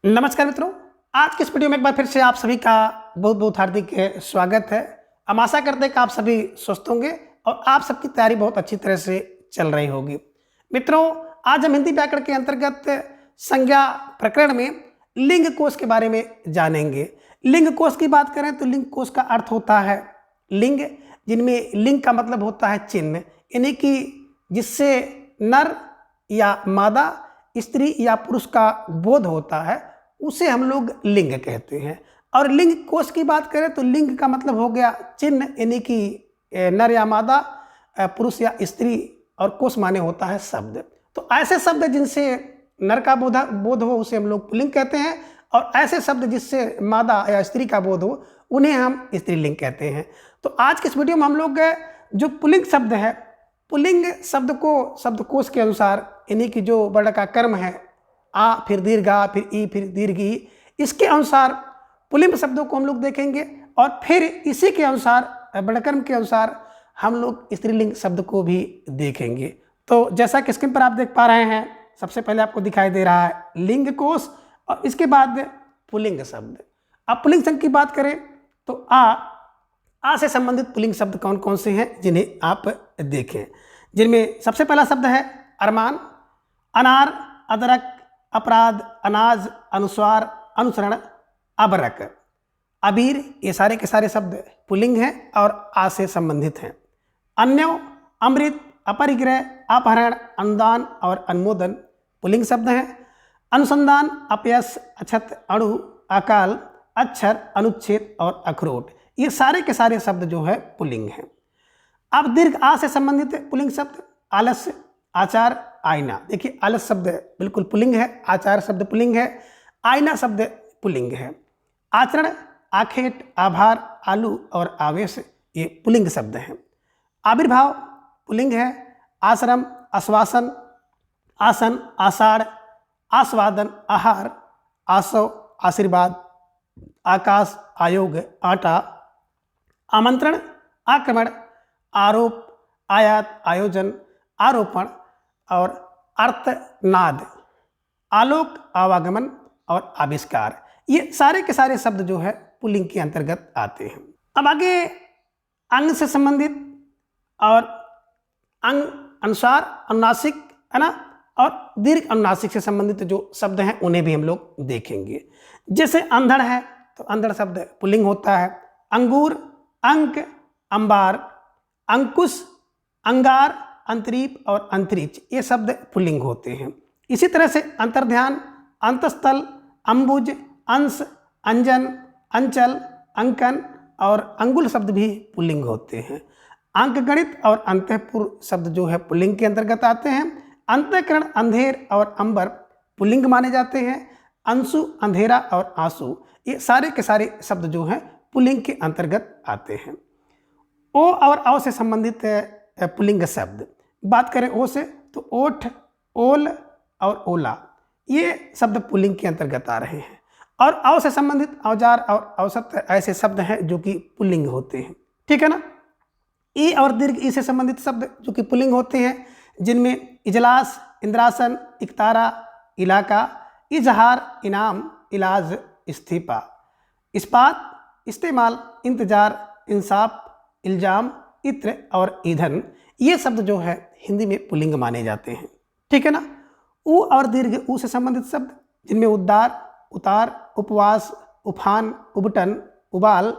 नमस्कार मित्रों, आज की इस वीडियो में एक बार फिर से आप सभी का बहुत बहुत हार्दिक स्वागत है। हम आशा करते हैं कि आप सभी स्वस्थ होंगे और आप सबकी तैयारी बहुत अच्छी तरह से चल रही होगी। मित्रों, आज हम हिंदी व्याकरण के अंतर्गत संज्ञा प्रकरण में लिंग कोश के बारे में जानेंगे। लिंग कोश की बात करें तो लिंग कोश का अर्थ होता है लिंग, जिनमें लिंग का मतलब होता है चिन्ह, यानी कि जिससे नर या मादा, स्त्री या पुरुष का बोध होता है, उसे हम लोग लिंग कहते हैं। और लिंग कोश की बात करें तो लिंग का मतलब हो गया चिन्ह, यानी कि नर या मादा, पुरुष या स्त्री, और कोश माने होता है शब्द। तो ऐसे शब्द जिनसे नर का बोध हो उसे हम लोग पुल्लिंग कहते हैं, और ऐसे शब्द जिससे मादा या स्त्री का बोध हो उन्हें हम स्त्रीलिंग कहते हैं। तो आज के इस वीडियो में हम लोग जो पुल्लिंग शब्द है, पुल्लिंग शब्द को शब्दकोश के अनुसार, यानी कि जो वर्ण का कर्म है आ फिर दीर्घ आ फिर ई फिर दीर्घ ई, इसके अनुसार पुल्लिंग शब्दों को हम लोग देखेंगे, और फिर इसी के अनुसार वर्णक्रम के अनुसार हम लोग स्त्रीलिंग शब्द को भी देखेंगे। तो जैसा कि स्क्रीन पर आप देख पा रहे हैं, सबसे पहले आपको दिखाई दे रहा है लिंग कोश, और इसके बाद पुल्लिंग शब्द। अब पुल्लिंग शब्द की बात करें तो आ से संबंधित पुल्लिंग शब्द कौन कौन से हैं जिन्हें आप देखें। जिनमें सबसे पहला शब्द है अरमान, अनार, अदरक, अपराध, अनाज, अनुस्वार, अनुसरण, अबरक, अबीर। ये सारे के सारे शब्द पुल्लिंग हैं और आ से संबंधित हैं। अन्यो, अमृत, अपरिग्रह, अपहरण, अनुदान और अनुमोदन पुल्लिंग शब्द हैं। अनुसंधान, अपयश, अछत, अणु, अकाल, अक्षर, अनुच्छेद और अखरोट, ये सारे के सारे शब्द जो है पुल्लिंग हैं। अब दीर्घ आ से संबंधित पुल्लिंग शब्द आलस्य, आचार, आईना। देखिए, आलस शब्द बिल्कुल पुल्लिंग है, आचार शब्द पुल्लिंग है, आईना शब्द पुल्लिंग है। आचरण, आखेट, आभार, आलू और आवेश, ये पुल्लिंग शब्द हैं। आविर्भाव पुल्लिंग है। आश्रम, आश्वासन, आसन, आषाढ़, आस्वादन, आहार, आसव, आशीर्वाद, आकाश, आयोग, आटा। आमंत्रण, आक्रमण, आरोप, आयात, आयोजन, आरोपण और अर्थनाद, आलोक, आवागमन और आविष्कार, ये सारे के सारे शब्द जो है पुल्लिंग के अंतर्गत आते हैं। अब आगे अंग से संबंधित और अंग, अनुसार, अनुनासिक, है ना, और दीर्घ अनुनासिक से संबंधित जो शब्द हैं उन्हें भी हम लोग देखेंगे। जैसे अंधड़ है तो अंधड़ शब्द पुल्लिंग होता है। अंगूर, अंक, अंबार, अंकुश, अंगार, अंतरीप और अंतरिक्ष, ये शब्द पुल्लिंग होते हैं। इसी तरह से अंतर्ध्यान, अंतस्थल, अंबुज, अंश, अंजन, अंचल, अंकन और अंगुल शब्द भी पुल्लिंग होते हैं। अंकगणित और अंतःपुर शब्द जो है पुल्लिंग के अंतर्गत आते हैं। अंतःकरण, अंधेर और अंबर पुल्लिंग माने जाते हैं। अंशु, अंधेरा और आंसू, ये सारे के सारे शब्द जो हैं पुल्लिंग के अंतर्गत आते हैं। ओ और औ से संबंधित पुल्लिंग शब्द बात करें ओ से तो ओठ, ओल और ओला, ये शब्द पुल्लिंग के अंतर्गत आ रहे हैं। और औ से संबंधित औजार और औसत ऐसे शब्द हैं जो कि पुल्लिंग होते हैं, ठीक है ना। ई और दीर्घ ई से संबंधित शब्द जो कि पुल्लिंग होते हैं, जिनमें इजलास, इंद्रासन, इकतारा, इलाका, इजहार, इनाम, इलाज, इस्तीफा, इस्पात, इस्तेमाल, इंतजार, इंसाफ, इल्जाम, इत्र और ईंधन, ये शब्द जो है हिंदी में पुल्लिंग माने जाते हैं, ठीक है ना। ऊ और दीर्घ ऊ से संबंधित शब्द, जिनमें उद्दार, उतार, उपवास, उफान, उबटन, उबाल,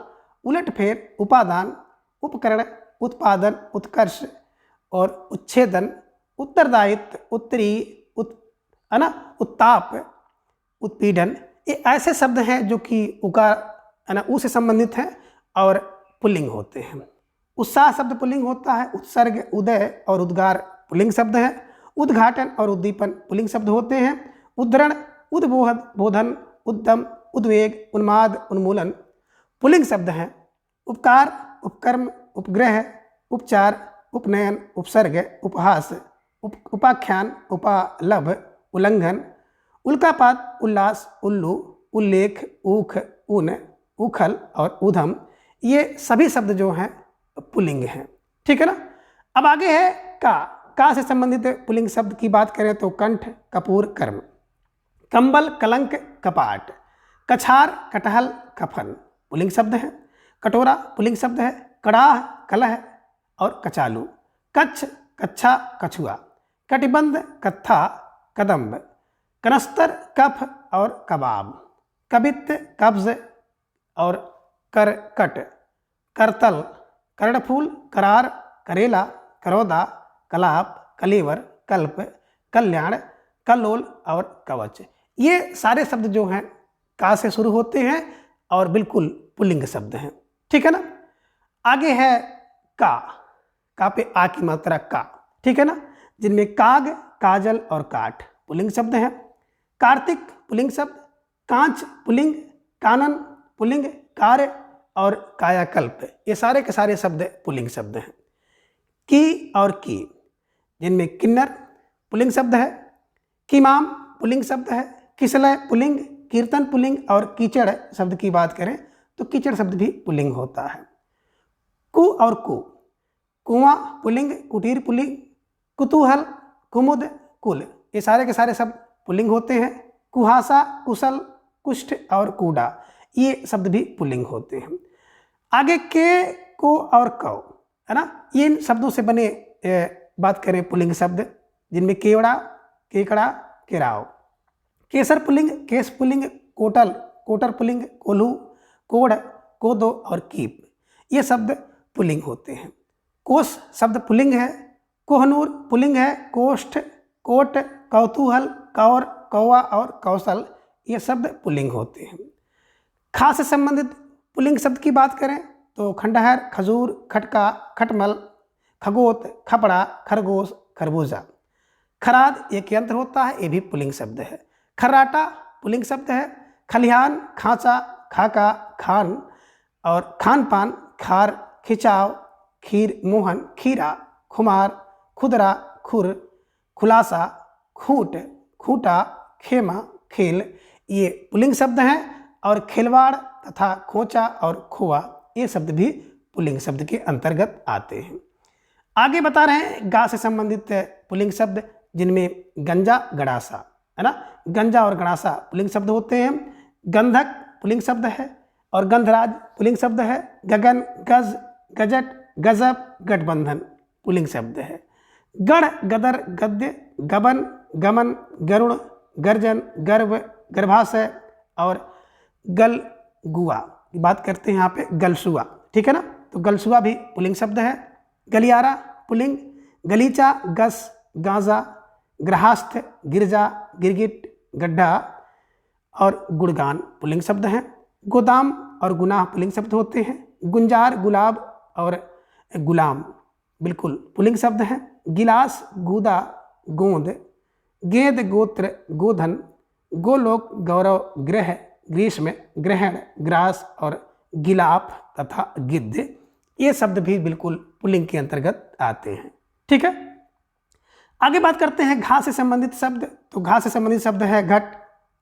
उलटफेर, उपादान, उपकरण, उत्पादन, उत्कर्ष और उच्छेदन, उत्तरदायित्व, उत्तरी, है ना, उत्ताप, उत्पीड़न, ये ऐसे शब्द हैं जो कि उकार, है ना, ऊ से संबंधित हैं और पुल्लिंग होते हैं। उत्साह शब्द पुल्लिंग होता है। उत्सर्ग, उदय और उद्गार पुल्लिंग शब्द हैं। उद्घाटन और उद्दीपन पुल्लिंग शब्द होते हैं। उद्धरण, उद्बोधन, बोधन, उद्यम, उद्वेग, उन्माद, उन्मूलन पुल्लिंग शब्द हैं। उपकार, उपकर्म, उपग्रह, उपचार, उपनयन, उपसर्ग, उपहास, उपाख्यान, उपालभ, उल्लंघन, उल्कापात, उल्लास, उल्लू, उल्लेख, ऊख, ऊन, उखल और ऊधम, ये सभी शब्द जो हैं पुल्लिंग हैं, ठीक है ना। अब आगे है का से संबंधित पुल्लिंग शब्द की बात करें तो कंठ, कपूर, कर्म, कंबल, कलंक, कपाट। कछार, कटहल, कफन पुल्लिंग शब्द है। कटोरा पुल्लिंग शब्द है। कड़ाह, कलह और कचालू। कच्छ, कच्छा, कछुआ। कटिबंध, कत्था, कदम्ब। कनस्तर, कफ और कबाब। कबित, कब्ज और करकट। करतल, कर्णफूल, करार, करेला, करौदा, कलाप, कलेवर, कल्प, कल्याण, कल्लोल और कवच। ये सारे शब्द जो हैं का से शुरू होते हैं और बिल्कुल पुल्लिंग शब्द हैं। ठीक है ना। आगे है का पे आ की मात्रा का। ठीक है ना। जिनमें काग, काजल और काठ पुल्लिंग शब्द हैं। कार्तिक पुल्लिंग शब्द। कांच पुल्लिंग। कानन पुल्लिंग। कार्य और कायाकल्प ये सारे के सारे शब्द पुल्लिंग शब्द हैं। की और की जिनमें किन्नर पुल्लिंग शब्द है। कीमाम पुल्लिंग शब्द है। किसलय पुल्लिंग। कीर्तन पुल्लिंग और कीचड़ शब्द की बात करें तो कीचड़ शब्द भी पुल्लिंग होता है। कु और कु कुआं पुल्लिंग। कुटीर पुल्लिंग। कुतूहल, कुमुद, कुल ये सारे के सारे शब्द पुल्लिंग होते हैं। कुहासा, कुशल, कुष्ठ और कूड़ा ये शब्द भी पुल्लिंग होते हैं। आगे के, को और कौ है ना। ये इन शब्दों से बने बात करें पुल्लिंग शब्द जिनमें केवड़ा, केकड़ा, केराव। केसर पुल्लिंग। केस पुल्लिंग। कोटल, कोटर पुल्लिंग। कोल्हू, कोढ़, कोदो और कीप ये शब्द पुल्लिंग होते हैं। कोस शब्द पुल्लिंग है। कोहनूर पुल्लिंग है। कोष्ठ, कोट, कौतूहल, कौर, कौवा और कौशल ये शब्द पुल्लिंग होते हैं। खा से संबंधित पुल्लिंग शब्द की बात करें तो खंडहर, खजूर, खटका, खटमल, खगोत, खपड़ा, खरगोश, खरबूजा। खराद एक यंत्र होता है ये भी पुल्लिंग शब्द है। खर्राटा पुल्लिंग शब्द है। खलिहान, खांचा, खाका, खान और खान पान, खार, खिंचाव, खीर, मोहन, खीरा, खुमार, खुदरा, खुर, खुलासा, खूंट, खूंटा, खेमा, खेल ये पुल्लिंग शब्द हैं। और खिलवाड़ तथा खोचा और खोआ ये शब्द भी पुल्लिंग शब्द के अंतर्गत आते हैं। आगे बता रहे हैं गा से संबंधित पुल्लिंग शब्द जिनमें गंजा, गड़ासा है ना। गंजा और गड़ासा पुल्लिंग शब्द होते हैं। गंधक पुल्लिंग शब्द है और गंधराज पुल्लिंग शब्द है। गगन, गज, गजट, गजब, गठबंधन पुल्लिंग शब्द है। गढ़, गदर, गद्य, गबन, गमन, गरुड़, गर्जन, गर्भ, गर्भाशय और गलगुआ बात करते हैं यहाँ पे गलसुआ। ठीक है ना। तो गलसुआ भी पुल्लिंग शब्द है। गलियारा पुल्लिंग। गलीचा, गस, गांजा, ग्रहास्थ, गिरजा, गिरगिट, गड्ढा और गुणगान पुल्लिंग शब्द हैं। गोदाम और गुनाह पुल्लिंग शब्द होते हैं। गुंजार, गुलाब और गुलाम बिल्कुल पुल्लिंग शब्द हैं। गिलास, गूदा, गोंद, गेंद, गोत्र, गोधन, गोलोक, गौरव, ग्रह, ग्रीष्म, ग्रहण, ग्रास और गिलाप तथा गिद्ध ये शब्द भी बिल्कुल पुल्लिंग के अंतर्गत आते हैं। ठीक है। आगे बात करते हैं घा से संबंधित शब्द। तो घा से संबंधित शब्द है घट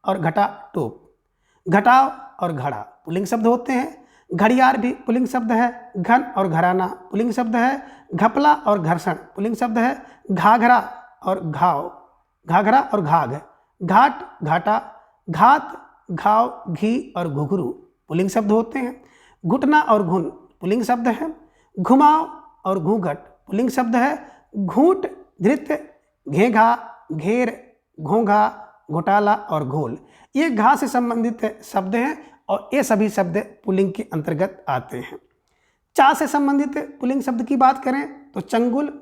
और घटा, टोप। घटाव और घड़ा पुल्लिंग शब्द होते हैं। घड़ियार भी पुल्लिंग शब्द है। घन और घराना पुल्लिंग शब्द है। घपला और घर्षण पुल्लिंग शब्द है। घाघरा और घाव, घाघरा और घाघ। घाट, घाटा, घात, घाव, घी और घुघरू पुल्लिंग शब्द होते हैं। घुटना और घुन पुल्लिंग शब्द है। घुमाव और घूंघट पुल्लिंग शब्द है। घूंट, धृत, घेघा, घेर, घोंघा, घोटाला और घोल ये घा से संबंधित शब्द हैं और ये सभी शब्द पुल्लिंग के अंतर्गत आते हैं। चा से संबंधित पुल्लिंग शब्द की बात करें तो चंगुल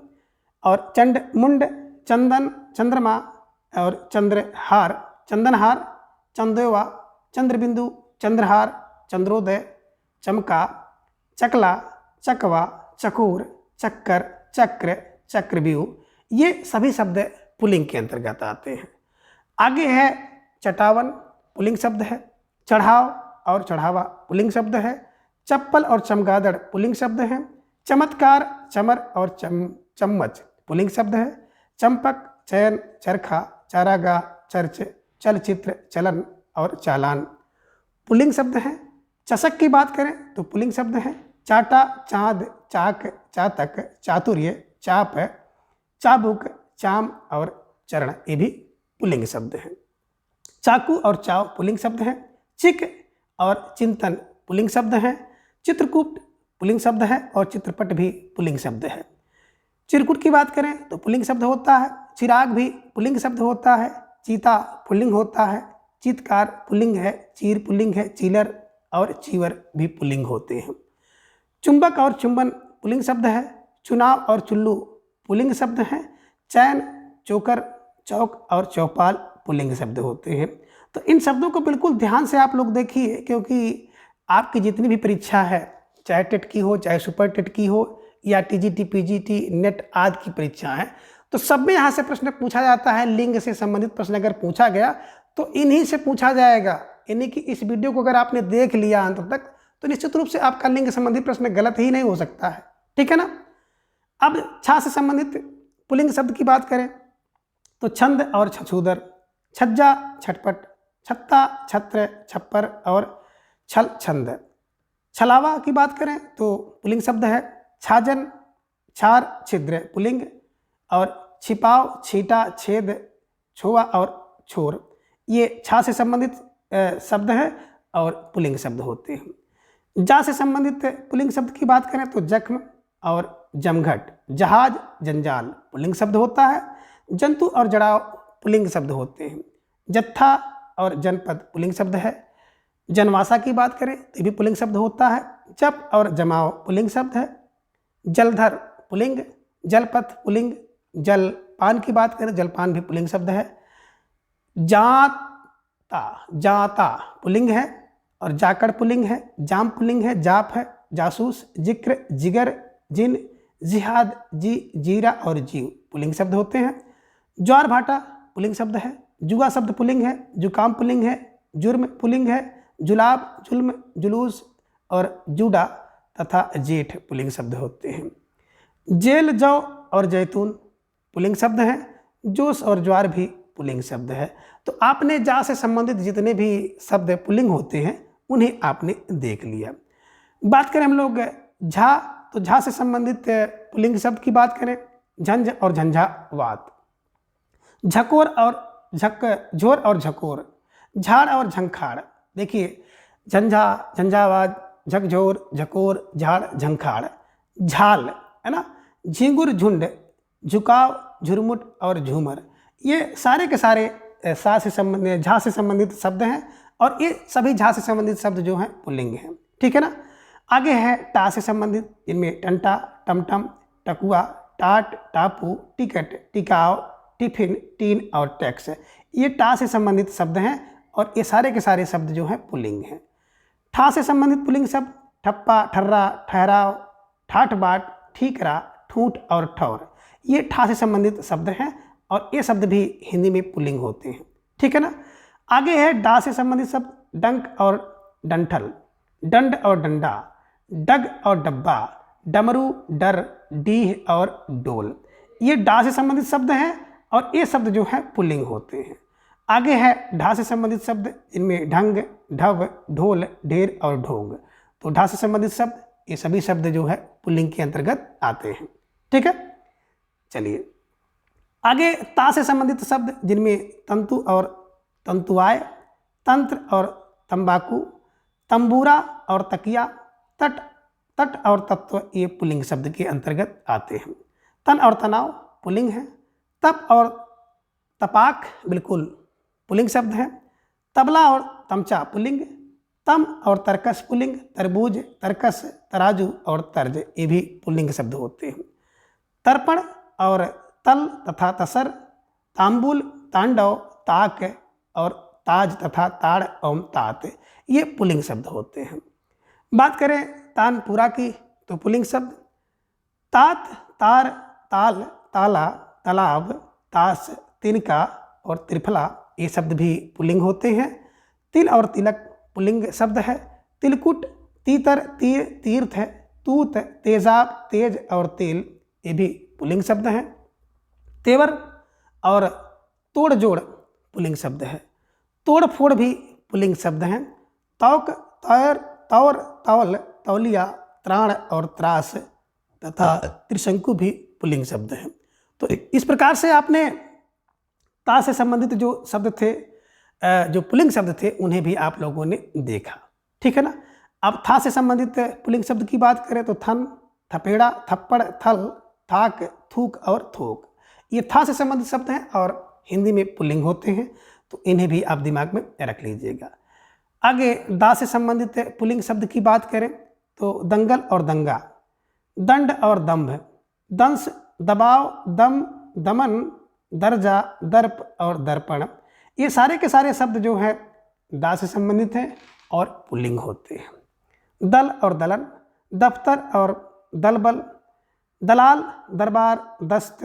और चंड, मुंड, चंदन, चंद्रमा और चंद्रहार, चंदनहार, चंदोवा, चंद्रबिंदु, चंद्रहार, चंद्रोदय, चमका, चकला, चकवा, चकोर, चक्कर, चक्र, चक्रव्यूह ये सभी शब्द पुल्लिंग के अंतर्गत आते हैं। आगे है चटावन पुल्लिंग शब्द है। चढ़ाव और चढ़ावा पुल्लिंग शब्द है। चप्पल और चमगादड़ पुल्लिंग शब्द है। चमत्कार, चमर और चम्मच पुल्लिंग शब्द है। चंपक, चयन, चरखा, चारागाह, चर्च, चलचित्र, चलन और चालान पुल्लिंग शब्द हैं। चषक की बात करें तो पुल्लिंग शब्द है। चाटा, चाँद, चाक, चातक, चातुर्य, चाप, चाबुक, चाम और चरण ये भी पुल्लिंग शब्द हैं। चाकू और चाव पुल्लिंग शब्द हैं। चिक और चिंतन पुल्लिंग शब्द हैं। चित्रकूट पुल्लिंग शब्द है और चित्रपट भी पुल्लिंग शब्द है। चिरकुट की बात करें तो पुल्लिंग शब्द होता है। चिराग भी पुल्लिंग शब्द होता है। चीता पुल्लिंग होता है। चित्कार पुल्लिंग है। चीर पुल्लिंग है। चीलर और चीवर भी पुल्लिंग होते हैं। चुंबक और चुंबन पुल्लिंग शब्द है। चुनाव और चुल्लू पुल्लिंग शब्द हैं। चैन, चोकर, चौक और चौपाल पुल्लिंग शब्द होते हैं। तो इन शब्दों को बिल्कुल ध्यान से आप लोग देखिए, क्योंकि आपकी जितनी भी परीक्षा है, चाहे टेट की हो, चाहे सुपर टेट की हो, या टीजीटी, पीजीटी, नेट आदि की परीक्षा है, तो सब में यहाँ से प्रश्न पूछा जाता है। लिंग से संबंधित प्रश्न अगर पूछा गया तो इन्हीं से पूछा जाएगा। इन्हीं की इस वीडियो को अगर आपने देख लिया अंत तक तो निश्चित रूप से आपका लिंग संबंधी प्रश्न गलत ही नहीं हो सकता है। ठीक है ना। अब छा से संबंधित पुल्लिंग शब्द की बात करें तो छंद और छछूदर, छज्जा, छटपट, छत्ता, छत्र, छप्पर और छल, छंद। छलावा की बात करें तो पुल्लिंग शब्द है। छाजन, छार, छिद्र पुल्लिंग, और छिपाव, छीटा, छेद, छुआ और छोर ये छा से संबंधित शब्द है और पुल्लिंग शब्द होते हैं। जा से संबंधित पुल्लिंग शब्द की बात करें तो जख्म और जमघट, जहाज, जंजाल पुल्लिंग शब्द होता है। जंतु और जड़ाव पुल्लिंग शब्द होते हैं। जत्था और जनपद पुल्लिंग शब्द है। जनवासा की बात करें तो ये भी पुल्लिंग शब्द होता है। जप और जमाव पुल्लिंग शब्द है। जलधर पुल्लिंग, जलपथ पुल्लिंग, जलपान की बात करें जलपान भी पुल्लिंग शब्द है। जाता, जाता पुल्लिंग है और जाकड़ पुल्लिंग है। जाम पुल्लिंग है। जाप है। जासूस, जिक्र, जिगर, जिन, जिहाद, जी, जीरा और जीव पुल्लिंग शब्द होते हैं। ज्वार भाटा पुल्लिंग शब्द है। जुआ शब्द पुल्लिंग है। जुकाम पुल्लिंग है। जुर्म पुल्लिंग है। जुलाब, जुल्म, जुलूस और जूडा तथा जेठ पुल्लिंग शब्द होते हैं। जेल, जौ और जैतून पुल्लिंग शब्द हैं। जोश और ज्वार भी पुल्लिंग शब्द है। तो आपने जा से संबंधित जितने भी शब्द पुल्लिंग होते हैं उन्हें आपने देख लिया। बात करें हम लोग झा, तो झा से संबंधित पुल्लिंग शब्द की बात करें झंझ और झंझावात, झकोर और झोर और झकोर, झाड़ और झंखाड़। देखिए झंझा, झंझावात, झकझोर, झकोर, झाड़, झंखाड़, झाल है ना, झिंगुर, झुंड, झुकाव, झुरमुट और झूमर ये सारे के सारे सा से संबंधित, झा से संबंधित शब्द हैं और ये सभी झा से संबंधित शब्द जो हैं पुल्लिंग हैं। ठीक है ना। आगे है टा से संबंधित, इनमें टंटा, टमटम, टकुआ, टाट, टापू, टिकट, टिकाव, टिफिन, टीन और टैक्स ये टा से संबंधित शब्द हैं और ये सारे के सारे शब्द जो हैं पुल्लिंग हैं। ठा से संबंधित पुल्लिंग शब्द ठप्पा, ठर्रा, ठहराव, ठाठ बाट, ठीकरा, ठूठ और ठौर ये ठा से संबंधित शब्द हैं और ये शब्द भी हिंदी में पुल्लिंग होते हैं। ठीक है ना। आगे है डा से संबंधित शब्द डंक और डंठल, डंड और डंडा, डग और डब्बा, डमरू, डर, डीह और डोल ये डा से संबंधित शब्द हैं और ये शब्द जो है पुल्लिंग होते हैं। आगे है ढा से संबंधित शब्द, इनमें ढंग, ढव, ढोल, ढेर और ढोंग। तो ढा से संबंधित शब्द ये सभी शब्द जो है पुल्लिंग के अंतर्गत आते हैं। ठीक है। चलिए आगे ता से संबंधित शब्द जिनमें तंतु और तंतुआय, तंत्र और तंबाकू, तंबूरा और तकिया, तट, तट और तत्व ये पुल्लिंग शब्द के अंतर्गत आते हैं। तन और तनाव पुल्लिंग है। तप और तपाक बिल्कुल पुल्लिंग शब्द हैं। तबला और तमचा पुल्लिंग, तम और तरकस पुल्लिंग, तरबूज, तरकस, तराजू और तर्ज ये भी पुल्लिंग शब्द होते हैं। तर्पण और तल तथा तसर, तांबुल, तांडव, ताक और ताज तथा ताड़ और तात ये पुल्लिंग शब्द होते हैं। बात करें तानपुरा की तो पुल्लिंग शब्द तात, तार, ताल, ताला, तालाब, ताश, तिनका और त्रिफला ये शब्द भी पुल्लिंग होते हैं। तिल और तिलक पुल्लिंग शब्द है। तिलकुट, तीतर, तीर, तीर्थ, तूत, तेजाब, तेज और तेल ये भी पुल्लिंग शब्द हैं। तेवर और तोड़ जोड़ पुल्लिंग शब्द है। तोड़ फोड़ भी पुल्लिंग शब्द हैं। तौक, तौर, तौर, तौल, तौलिया, त्राण और त्रास तथा त्रिशंकु भी पुल्लिंग शब्द हैं। तो इस प्रकार से आपने ता से संबंधित जो शब्द थे जो पुल्लिंग शब्द थे उन्हें भी आप लोगों ने देखा, ठीक है ना। अब था से संबंधित पुल्लिंग शब्द की बात करें तो थन, थपेड़ा, थप्पड़, थल, थाक, थूक और थोक, ये था से संबंधित शब्द हैं और हिंदी में पुल्लिंग होते हैं, तो इन्हें भी आप दिमाग में रख लीजिएगा। आगे दा से संबंधित पुल्लिंग शब्द की बात करें तो दंगल और दंगा, दंड और दंभ, दंश, दबाव, दम, दमन, दर्जा, दर्प और दर्पण, ये सारे के सारे शब्द जो हैं दा से संबंधित हैं और पुल्लिंग होते हैं। दल और दलन, दफ्तर और दलबल, दलाल, दरबार, दस्त,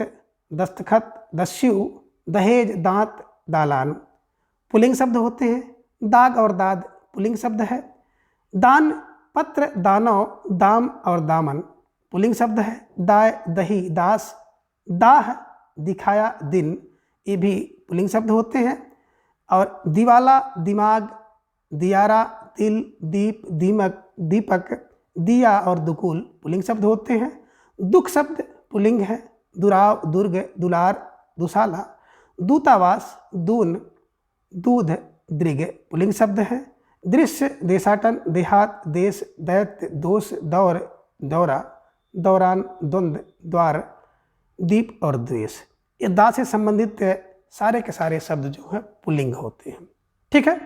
दस्तखत, दस्यु, दहेज, दांत, दालान, पुल्लिंग शब्द होते हैं। दाग और दाद पुल्लिंग शब्द है। दान, पत्र, दानव, दाम और दामन, पुल्लिंग शब्द है। दाय, दही, दास, दाह, दिखाया, दिन, ये भी पुल्लिंग शब्द होते हैं। और दिवाला, दिमाग, दियारा, तिल, दीप, दीमक, दीपक, दिया और दुकुल पुल्लिंग शब्द होते हैं। दुख शब्द पुल्लिंग है। दुराव, दुर्ग, दुलार, दुशाला, दूतावास, दून, दूध, दृग पुल्लिंग शब्द है। दृश्य, देशाटन, देहात, देश, दैत्य, दोष, दौर, दौरा, दौरान, द्वंद्व, द्वार, दीप और द्वेष, ये दा से संबंधित सारे के सारे शब्द जो है पुल्लिंग होते हैं, ठीक है।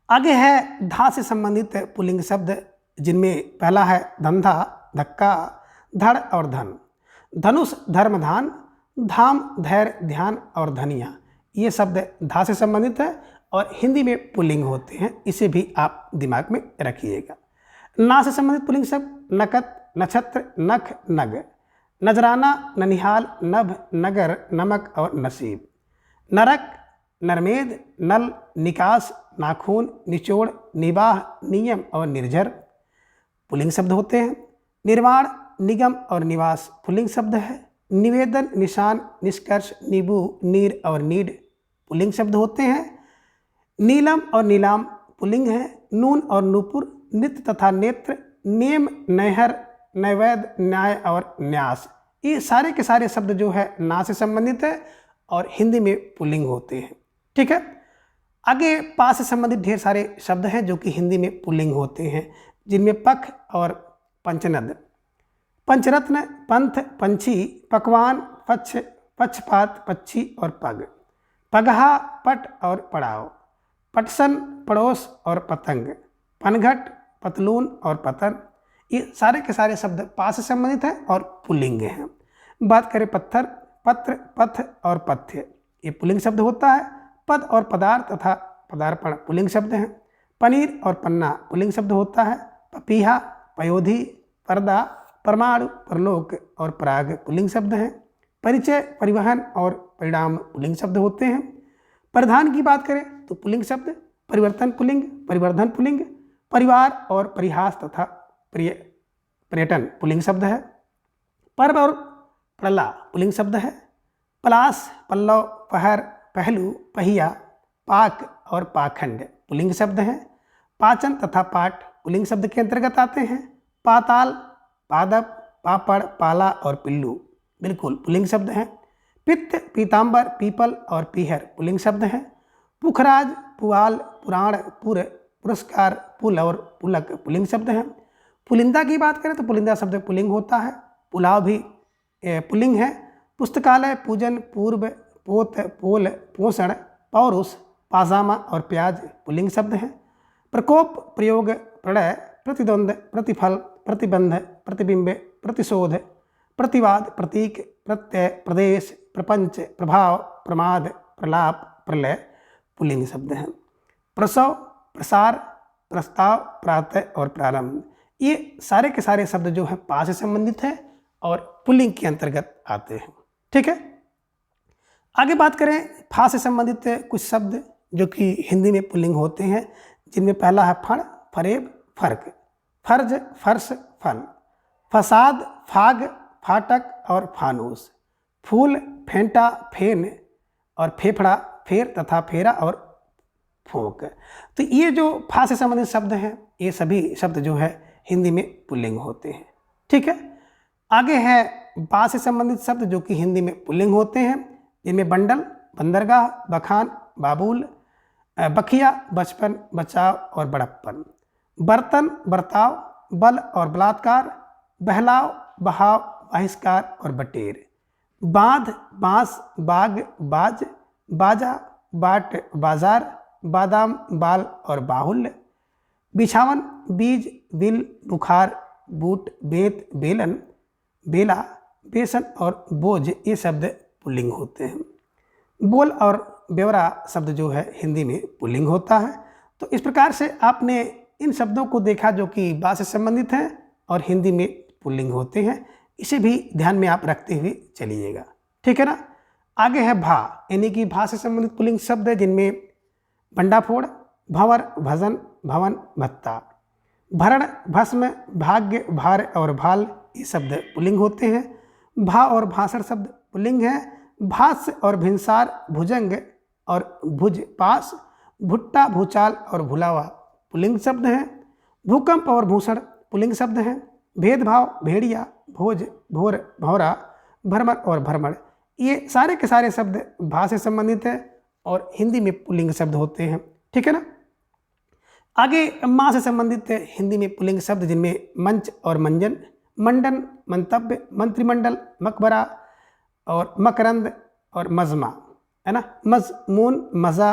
आगे है धा से संबंधित पुल्लिंग शब्द, जिनमें पहला है धंधा, धक्का, धड़ और धन, धनुष, धर्मधान, धाम, धैर्य, ध्यान और धनिया, ये शब्द धा से संबंधित है और हिंदी में पुल्लिंग होते हैं, इसे भी आप दिमाग में रखिएगा। ना से संबंधित पुल्लिंग शब्द नकद, नक्षत्र, नख, नग, नजराना, ननिहाल, नभ, नगर, नमक और नसीब, नरक, नरमेद, नल, निकास, नाखून, निचोड़, निबाह, नियम और निर्झर, पुल्लिंग शब्द होते हैं। निर्माण, निगम और निवास पुल्लिंग शब्द है। निवेदन, निशान, निष्कर्ष, नींबू, नीर और नीड पुल्लिंग शब्द होते हैं। नीलम और नीलाम पुल्लिंग है। नून और नूपुर, नित्य तथा नेत्र, नेम, नहर, नैवेद्य, न्याय और न्यास, ये सारे के सारे शब्द जो है ना से संबंधित है और हिंदी में पुल्लिंग होते हैं, ठीक है। आगे पा से संबंधित ढेर सारे शब्द हैं जो कि हिंदी में पुल्लिंग होते हैं, जिनमें पख और पंचनद, पंचरत्न, पंथ, पंछी, पकवान, पक्ष, पक्षपात, पक्षी और पग, पगहा, पट और पड़ाव, पटसन, पड़ोस और पतंग, पनघट, पतलून और पतन, ये सारे के सारे शब्द पा से संबंधित हैं और पुल्लिंग हैं। बात करें पत्थर, पत्र, पथ और पथ्य, ये पुल्लिंग शब्द होता है। पद और पदार्थ तथा पदार्पण पुल्लिंग शब्द हैं। पनीर और पन्ना पुल्लिंग शब्द होता है। पपीहा, पयोधी, पर्दा, परमाणु, परलोक और पराग पुल्लिंग शब्द हैं। परिचय, परिवहन और परिणाम पुल्लिंग शब्द होते हैं। परिधान की बात करें तो पुल्लिंग शब्द परिवर्तन पुल्लिंग, परिवर्धन पुल्लिंग, परिवार और परिहास तथा पर्यटन पुल्लिंग शब्द है। पर्व और प्रला पुल्लिंग शब्द है। पलास, पल्लव, पहर, पहलू, पहिया, पाक और पाखंड पुल्लिंग शब्द हैं। पाचन तथा पाठ पुल्लिंग शब्द के अंतर्गत आते हैं। पाताल, पादप, पापड़, पाला और पिल्लू बिल्कुल पुल्लिंग शब्द हैं। पित्त, पीताम्बर, पीपल और पीहर पुल्लिंग शब्द हैं। पुखराज, पुआल, पुराण, पुर, पुरस्कार, पुल और पुलक पुल्लिंग शब्द हैं। पुलिंदा की बात करें तो पुलिंदा शब्द पुल्लिंग होता है। पुलाव भी पुल्लिंग है। पुस्तकालय, पूजन, पूर्व, पोत, पोल, पोषण, पौरुष, पाजामा और प्याज पुल्लिंग शब्द हैं। प्रकोप, प्रयोग, प्रलय, प्रतिद्वंद, प्रतिफल, प्रतिबंध, प्रतिबिंब, प्रतिशोध, प्रतिवाद, प्रतीक, प्रत्यय, प्रदेश, प्रपंच, प्रभाव, प्रमाद, प्रलाप, प्रलय पुल्लिंग शब्द हैं। प्रसव, प्रसार, प्रस्ताव, प्रातः और प्रारंभ, ये सारे के सारे शब्द जो है पा से संबंधित है और पुल्लिंग के अंतर्गत आते हैं, ठीक है। आगे बात करें फा से संबंधित कुछ शब्द जो कि हिंदी में पुल्लिंग होते हैं, जिनमें पहला है फण, फरेब, फर्क, फर्ज, फर्श, फल, फसाद, फाग, फाटक और फानूस, फूल, फेंटा, फेन और फेफड़ा, फेर तथा फेरा और फोक। तो ये जो फा से संबंधित शब्द हैं, ये सभी शब्द जो है हिंदी में पुल्लिंग होते हैं, ठीक है। आगे है बा से संबंधित शब्द जो कि हिंदी में पुल्लिंग होते हैं, जिनमें बंडल, बंदरगाह, बखान, बाबुल, बखिया बचपन बचाव और बड़प्पन, बर्तन बर्ताव, बल और बलात्कार, बहलाव बहाव बहिष्कार और बटेर, बांध बांस बाग बाज, बाजा बाट बाजार, बादाम बाल और बाहुल्य, बिछावन बीज बिल बुखार बूट बेत बेलन बेला बेसन और बोझ ये शब्द पुल्लिंग होते हैं। बोल और ब्यौरा शब्द जो है हिंदी में पुल्लिंग होता है। तो इस प्रकार से आपने इन शब्दों को देखा जो कि बा से संबंधित हैं और हिंदी में पुल्लिंग होते हैं। इसे भी ध्यान में आप रखते हुए चलिएगा, ठीक है ना। आगे है भा, यानी कि भा से संबंधित पुल्लिंग शब्द है जिनमें भंडाफोड़, भंवर भजन भवन भत्ता, भरण भस्म भाग्य भार और भाल ये शब्द पुल्लिंग होते हैं। भा और भाषण शब्द पुल्लिंग है। भाष्य और भिनसार भुजंग और भुज पास, भुट्टा भूचाल और भुलावा पुल्लिंग शब्द हैं। भूकंप और भूषण पुल्लिंग शब्द हैं। भेदभाव भेड़िया भोज भोर भौरा भ्रमर और भ्रमण ये सारे के सारे शब्द भा से संबंधित है और हिंदी में पुल्लिंग शब्द होते हैं, ठीक है ना। आगे माँ से संबंधित है हिंदी में पुल्लिंग शब्द जिनमें मंच और मंजन, मंडन मंतव्य, मंत्रिमंडल, मकबरा और मकरंद और मजमा, है ना। मजमून मज़ा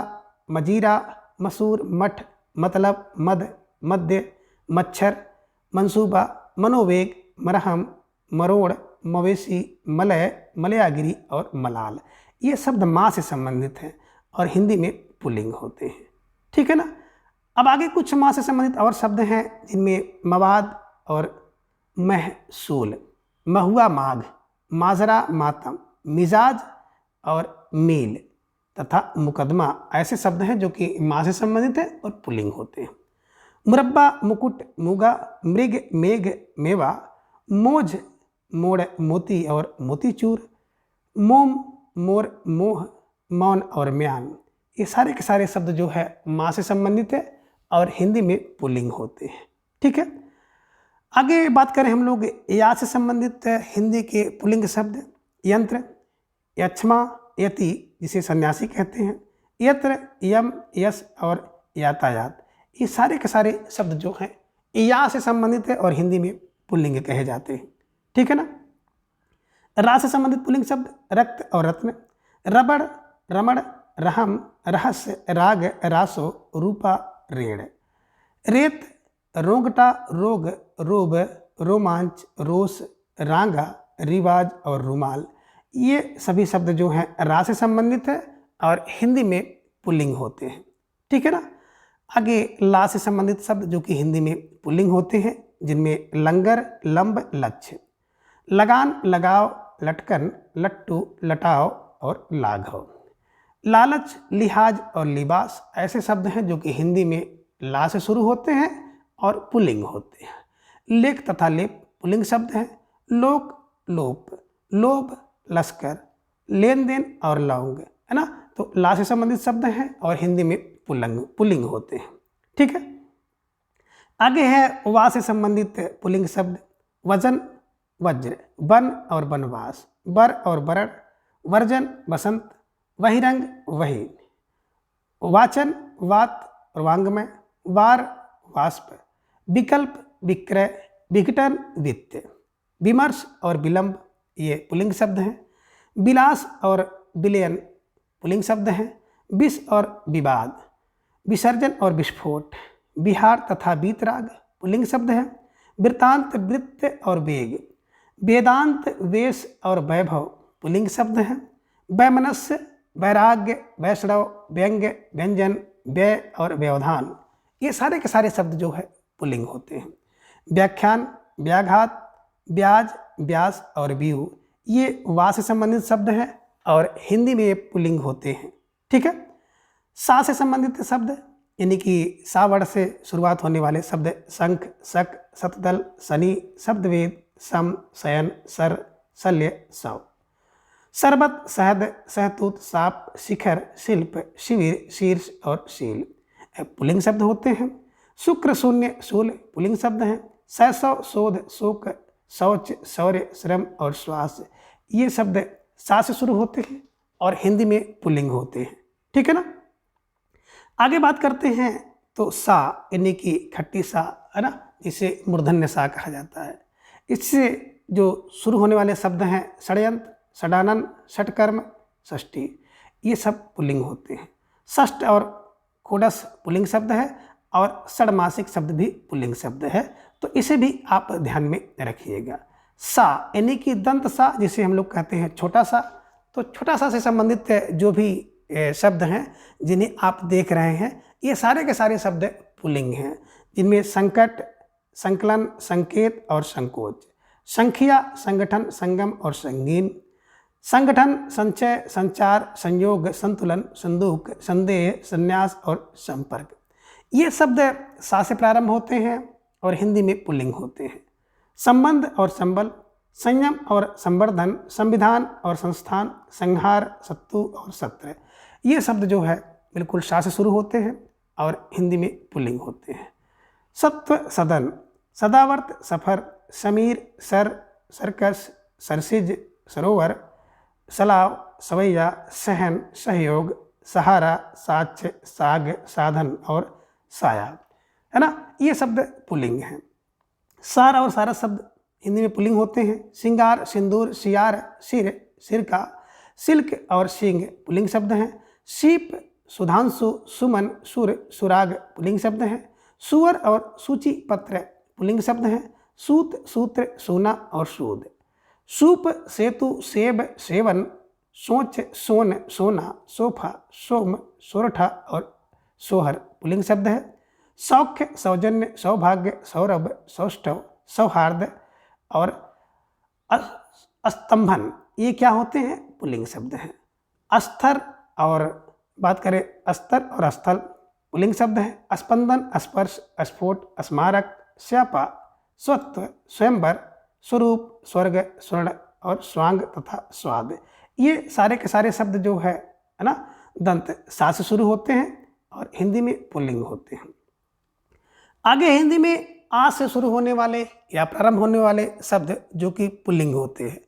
मजीरा मसूर मठ मतलब मद मध्य मच्छर मंसूबा मनोवेग मरहम मरोड़ मवेशी मलय मलयागिरी और मलाल ये शब्द माँ से संबंधित हैं और हिंदी में पुल्लिंग होते हैं, ठीक है ना। अब आगे कुछ माँ से संबंधित और शब्द हैं जिनमें मवाद और महसूल, महुआ माघ, माजरा मातम, मिजाज और मील तथा मुकदमा ऐसे शब्द हैं जो कि माँ से संबंधित है और पुल्लिंग होते हैं। मुरब्बा मुकुट मुगा, मृग मेघ मेवा, मोज मोड़ मोती और मोतीचूर, मोम मोर मोह मौन और म्यान ये सारे के सारे शब्द जो है माँ से संबंधित है और हिंदी में पुल्लिंग होते हैं, ठीक है। आगे बात करें हम लोग या से संबंधित हिंदी के पुल्लिंग शब्द यंत्र, यक्ष्मा यति जिसे सन्यासी कहते हैं, यत्र यम यश और यातायात ये सारे के सारे शब्द जो हैं या से संबंधित है और हिंदी में पुल्लिंग कहे जाते हैं, ठीक है ना। रा से संबंधित पुल्लिंग शब्द रक्त और रत्न, रबड़ रमण रहम रहस्य राग रासो रूपा रेण, रेत रोंगटा रोग रोब रोमांच रोस रांगा रिवाज और रुमाल ये सभी शब्द जो हैं रा से संबंधित है और हिंदी में पुल्लिंग होते हैं, ठीक है ना। आगे ला से संबंधित शब्द जो कि हिंदी में पुल्लिंग होते हैं जिनमें लंगर लंब लक्ष्य, लगान लगाव लटकन लट्टू लटाव और लाघव, लालच लिहाज और लिबास ऐसे शब्द हैं जो कि हिंदी में ला से शुरू होते हैं और पुल्लिंग होते हैं। लेख तथा लेप पुल्लिंग शब्द हैं। लोक लोप लोभ लश्कर लेन देन और लौंग, है ना। तो ला से संबंधित शब्द हैं और हिंदी में पुल्लिंग होते हैं, ठीक है। आगे है वा से संबंधित पुल्लिंग शब्द वजन वज्र, वन और वनवास, बर और बरण, वर्जन बसंत, वही रंग वही, वाचन वात और वांग्मय, वार वाष्प, विकल्प विक्रय, विघटन वित्त, विमर्श और विलंब ये पुल्लिंग शब्द हैं। विलास और विलयन पुल्लिंग शब्द हैं। विष और विवाद, विसर्जन और विस्फोट, बिहार तथा वीतराग पुल्लिंग शब्द हैं। वृत्तांत वृत्त और वेग, वेदांत वेश और वैभव पुल्लिंग शब्द हैं। वैमनस्य वैराग्य वैष्णव व्यंग्य व्यंजन व्यय और व्यवधान ये सारे के सारे शब्द जो है पुल्लिंग होते हैं। व्याख्यान व्याघात ब्याज व्यास और व्यू ये वा से संबंधित शब्द हैं और हिंदी में ये पुल्लिंग होते हैं, ठीक है। सा से संबंधित शब्द यानी कि सा वर्ड से शुरुआत होने वाले शब्द शंख शक शतदल शनि शब्दवेद सम शयन सर शल्य सव, शरबत शहद सहतूत साप शिखर शिल्प शिविर शीर्ष और शील पुल्लिंग शब्द होते हैं। शुक्र शून्य शूल पुल्लिंग शब्द हैं। शैशव शोध शोक शौच शौर्य श्रम और श्वास ये शब्द सा से शुरू होते हैं और हिंदी में पुल्लिंग होते हैं, ठीक है ना। आगे बात करते हैं तो सा यानी कि खट्टी सा, है ना, इसे मूर्धन्य सा कहा जाता है। इससे जो शुरू होने वाले शब्द हैं षड्यंत्र, षडानन, षटकर्म, षष्ठी, ये सब पुल्लिंग होते हैं। षष्ठ और कोडस पुल्लिंग शब्द है और षडमासिक शब्द भी पुल्लिंग शब्द है, तो इसे भी आप ध्यान में रखिएगा। सा यानी कि दंत सा, जिसे हम लोग कहते हैं छोटा सा, तो छोटा सा से संबंधित जो भी शब्द हैं जिन्हें आप देख रहे हैं, ये सारे के सारे शब्द पुल्लिंग हैं, जिनमें संकट, संकलन, संकेत और संकोच, संख्या, संगठन, संगम और संगीन, संगठन, संचय, संचार, संयोग, संतुलन, संदूक, संदेह, संन्यास और संपर्क, ये शब्द सा से प्रारंभ होते हैं और हिंदी में पुल्लिंग होते हैं। संबंध और संबल, संयम और संवर्धन, संविधान और संस्थान, संहार, सत्तु और सत्र, ये शब्द जो है बिल्कुल सा से शुरू होते हैं और हिंदी में पुल्लिंग होते हैं। सत्व, सदन, सदावर्त, सफर, समीर, सर, सर्कस, सरसिज, सरोवर, सलाव, सवैया, सहन, सहयोग, सहारा, साक्ष्य, साग, साधन और साया, है ना, ये शब्द पुल्लिंग हैं। सार और सारा शब्द हिंदी में पुल्लिंग होते हैं। सिंगार, सिंदूर, सियार, सिर, सिरका, सिल्क और सिंग पुल्लिंग शब्द हैं। सीप, सुधांशु, सुमन, सुर, सुराग पुल्लिंग शब्द हैं। सुअर और सूची पत्र पुल्लिंग शब्द हैं। सूत, सूत्र, सोना और सूद। सूप, सेतु, सेब, सेवन, सोच, सोन, सोना, सोफा, सोम, सोरठा और सोहर पुल्लिंग शब्द है। सौख्य, सौजन्य, सौभाग्य, सौरभ, सौष्ठव, सौहार्द और स्तंभन, ये क्या होते हैं? पुल्लिंग शब्द हैं। अस्तर और बात करें अस्तर और स्थल पुल्लिंग शब्द है। स्पंदन, स्पर्श, स्फोट, स्मारक, श्यापा, स्वत्व, स्वयंवर, स्वरूप, स्वर्ग, स्वर्ण और स्वांग तथा स्वाद, ये सारे के सारे शब्द जो है ना, दंत सा से शुरू होते हैं और हिंदी में पुल्लिंग होते हैं। आगे हिंदी में आ से शुरू होने वाले या प्रारंभ होने वाले शब्द जो कि पुल्लिंग होते हैं,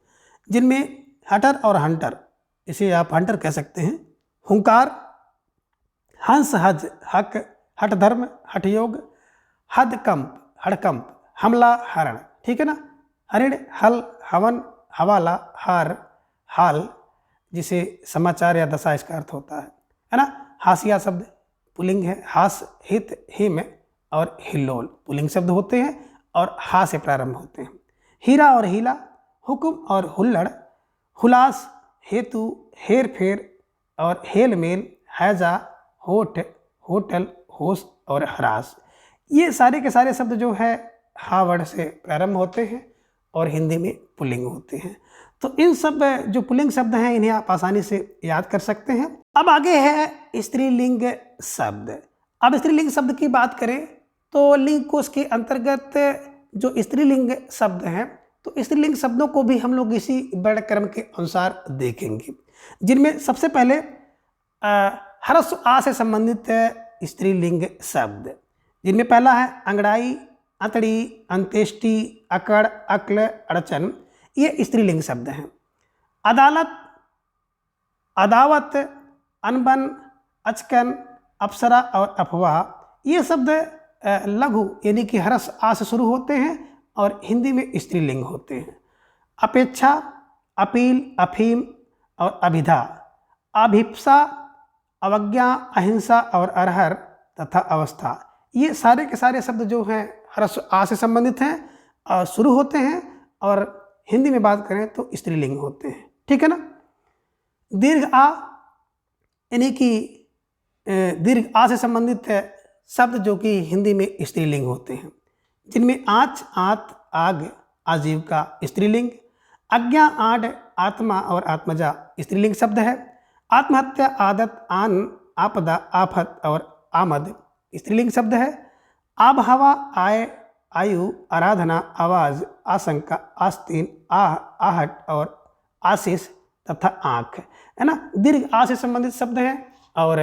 जिनमें हटर और हंटर, इसे आप हंटर कह सकते हैं। हुंकार, हंस, हज, हक, हठधर्म, हठयोग, हदकंप, हड़कंप, हमला, हरण, ठीक है ना। हरिण, हल, हवन, हवाला, हार, हाल, जिसे समाचार या दशा इसका अर्थ होता है ना। हाशिया शब्द पुल्लिंग है। हास, हित, हिम और हिल्लोल पुल्लिंग शब्द होते हैं और हा से प्रारंभ होते हैं। हीरा और हीला, हुक्म और हुल्लड़, हुलास, हेतु, हेर फेर और हेल मेल, हैजा, होठ, होटल, होश और हरास, ये सारे के सारे शब्द जो है हा वर्ड से प्रारंभ होते हैं और हिंदी में पुल्लिंग होते हैं। तो इन सब जो पुल्लिंग शब्द हैं इन्हें आप आसानी से याद कर सकते हैं। अब आगे है स्त्रीलिंग शब्द। अब स्त्रीलिंग शब्द की बात करें तो लिंग कोश के अंतर्गत जो स्त्रीलिंग शब्द हैं, तो स्त्रीलिंग शब्दों को भी हम लोग इसी वर्ण क्रम के अनुसार देखेंगे, जिनमें सबसे पहले हरस आ से संबंधित स्त्रीलिंग शब्द, जिनमें पहला है अंगड़ाई, अतड़ी, अंत्येष्टि, अकड़, अक्ल, अड़चन, ये स्त्रीलिंग शब्द हैं। अदालत, अदावत, अनबन, अचकन, अप्सरा और अफवाह, ये शब्द लघु यानी कि हरस आ से शुरू होते हैं और हिंदी में स्त्रीलिंग होते हैं। अपेक्षा, अपील, अफीम और अभिधा, अभिप्सा, अवज्ञा, अहिंसा और अरहर तथा अवस्था, ये सारे के सारे शब्द जो हैं हरस आ से संबंधित हैं, शुरू होते हैं और हिंदी में बात करें तो स्त्रीलिंग होते हैं, ठीक है ना। दीर्घ आ यानी कि दीर्घ आ से संबंधित शब्द जो कि हिंदी में स्त्रीलिंग होते हैं, जिनमें आँच, आत, आग, आजीविका स्त्रीलिंग, आज्ञा, आड, आत्मा और आत्मजा स्त्रीलिंग शब्द है। आत्महत्या, आदत, आन, आपदा, आफत और आमद स्त्रीलिंग शब्द है। आबहवा, आय, आयु, आराधना, आवाज़, आशंका, आस्तीन, आह, आहट और आशीष तथा आँख, है ना, दीर्घ आ से संबंधित शब्द हैं और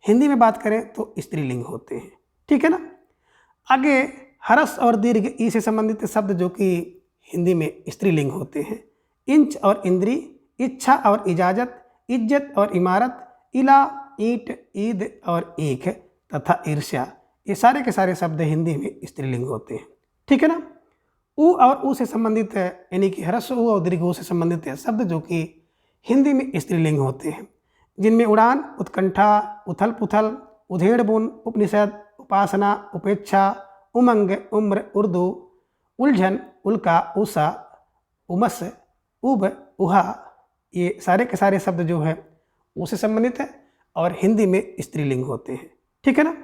हिंदी में बात करें तो स्त्रीलिंग होते हैं, ठीक है ना। आगे हरस और दीर्घ ई से संबंधित शब्द जो कि हिंदी में स्त्रीलिंग होते हैं। इंच और इंद्री, इच्छा और इजाज़त, इज्जत और इमारत, इला, ईंट, ईद और ईख तथा ईर्ष्या, ये सारे के सारे शब्द हिंदी में स्त्रीलिंग होते हैं। ठीक है ना। उ और उ से संबंधित है, यानी कि ह्रस्व उ और दीर्घ उ से संबंधित है शब्द जो कि हिंदी में स्त्रीलिंग होते हैं, जिनमें उड़ान, उत्कंठा, उथल पुथल, उधेड़ बुन, उपनिषद, उपासना, उपेक्षा, उमंग, उम्र, उर्दू, उलझन, उल्का, उषा, उमस, उब, उहा, ये सारे के सारे शब्द जो है उससे संबंधित है और हिंदी में स्त्रीलिंग होते हैं। ठीक है ना।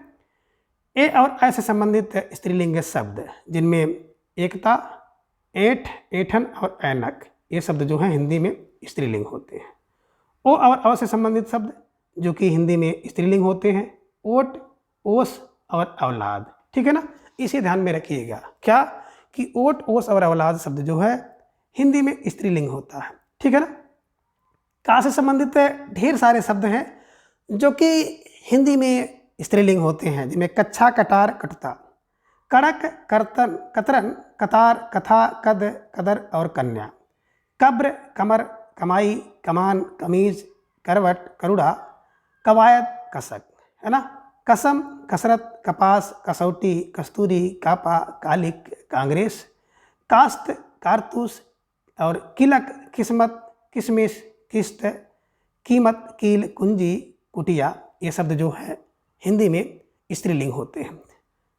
ए और ऐ से संबंधित स्त्रीलिंग शब्द जिनमें एकता, ऐठ, ऐठन और ऐनक, ये शब्द जो हैं हिंदी में स्त्रीलिंग होते हैं। ओ और अ से संबंधित शब्द जो कि हिंदी में स्त्रीलिंग होते हैं, ओट, ओस और औलाद। ठीक है ना। इसे ध्यान में रखिएगा क्या कि ओट, ओस और औलाद शब्द जो है हिंदी में स्त्रीलिंग होता है। ठीक है ना। का से संबंधित ढेर सारे शब्द हैं जो कि हिंदी में स्त्रीलिंग होते हैं, जिनमें कच्छा, कटार, कटुता, कड़क, कर्तन, कतरन, कतार, कथा, कद, कदर और कन्या, कब्र, कमर, कमाई, कमान, कमीज, करवट, करुड़ा, कवायद, कसक, है ना। कसम, कसरत, कपास, कसौटी, कस्तूरी, कापा, कालिक, कांग्रेस, कास्त, कारतूस और किलक, किस्मत, किशमिश, किस्त, कीमत, कील, कुंजी, कुटिया, ये शब्द जो है हिंदी में स्त्रीलिंग होते हैं।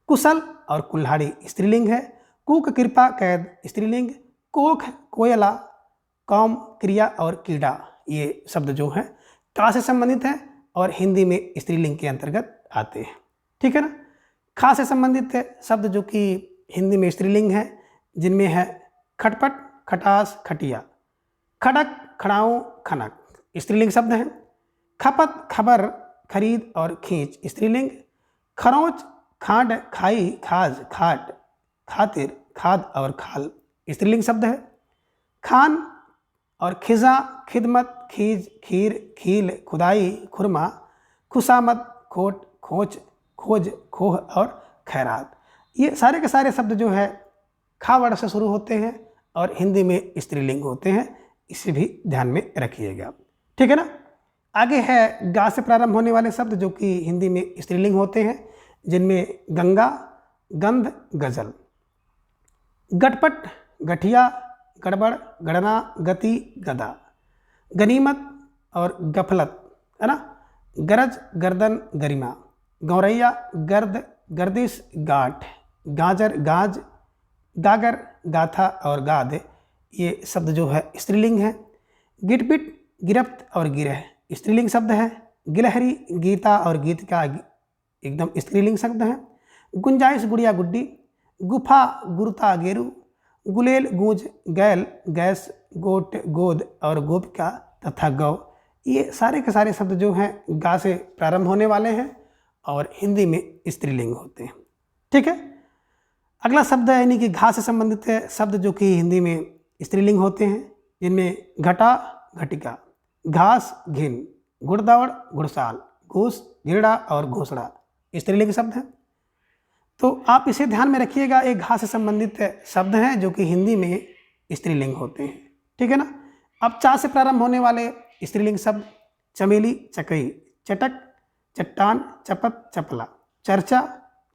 कुशल और कुल्हाड़ी स्त्रीलिंग है। कूक, कृपा, कैद स्त्रीलिंग। कोख, कोयला, कौम, क्रिया और कीड़ा, ये शब्द जो हैं का से संबंधित हैं और हिंदी में स्त्रीलिंग के अंतर्गत आते हैं। ठीक है ना। खा से संबंधित शब्द जो कि हिंदी में स्त्रीलिंग है, जिनमें है खटपट, खटास, खटिया, खड़क, खड़ाऊँ, खनक स्त्रीलिंग शब्द हैं। खपत, खबर, खरीद और खींच स्त्रीलिंग। खरोंच, खांड, खाई, खाज, खाट, खातिर, खाद और खाल स्त्रीलिंग शब्द है। खान और खिजा, खिदमत, खीज, खीर, खील, खुदाई, खुरमा, खुशामद, खोट, खोच, खोज, खोह और खैरात, ये सारे के सारे शब्द जो है खा वर्ड से शुरू होते हैं और हिंदी में स्त्रीलिंग होते हैं। इसे भी ध्यान में रखिएगा। ठीक है ना। आगे है गा से प्रारंभ होने वाले शब्द जो कि हिंदी में स्त्रीलिंग होते हैं, जिनमें गंगा, गंध, गजल, गटपट, गठिया, गड़बड़, गणना, गति, गदा, गनीमत और गफलत, है ना। गरज, गर्दन, गरिमा, गौरैया, गर्द, गर्दिश, गांठ, गाजर, गाज, गागर, गाथा और गाद, ये शब्द जो है स्त्रीलिंग है। गिटपिट, गिरफ्त और गिरह स्त्रीलिंग शब्द है। गिलहरी, गीता और गीतिका एकदम स्त्रीलिंग शब्द हैं। गुंजाइश, गुड़िया, गुड्डी, गुफा, गुरुता, गेरू, गुलेल, गूंज, गैल, गैस, गोट, गोद और गोपिका तथा गौ, ये सारे के सारे शब्द जो हैं गा से प्रारंभ होने वाले हैं और हिंदी में स्त्रीलिंग होते हैं। ठीक है। अगला शब्द है यानी कि घा से संबंधित है शब्द जो कि हिंदी में स्त्रीलिंग होते हैं, जिनमें घटा, घटिका, घास, घिन, घुड़दौड़, घुड़साल, घूस, घिरड़ा और घोसड़ा स्त्रीलिंग शब्द हैं। तो आप इसे ध्यान में रखिएगा, एक घा से संबंधित शब्द हैं जो कि हिंदी में स्त्रीलिंग होते हैं। ठीक है ना। अब चा से प्रारंभ होने वाले स्त्रीलिंग शब्द चमेली, चकई, चटक, चट्टान, चपत, चपला, चर्चा,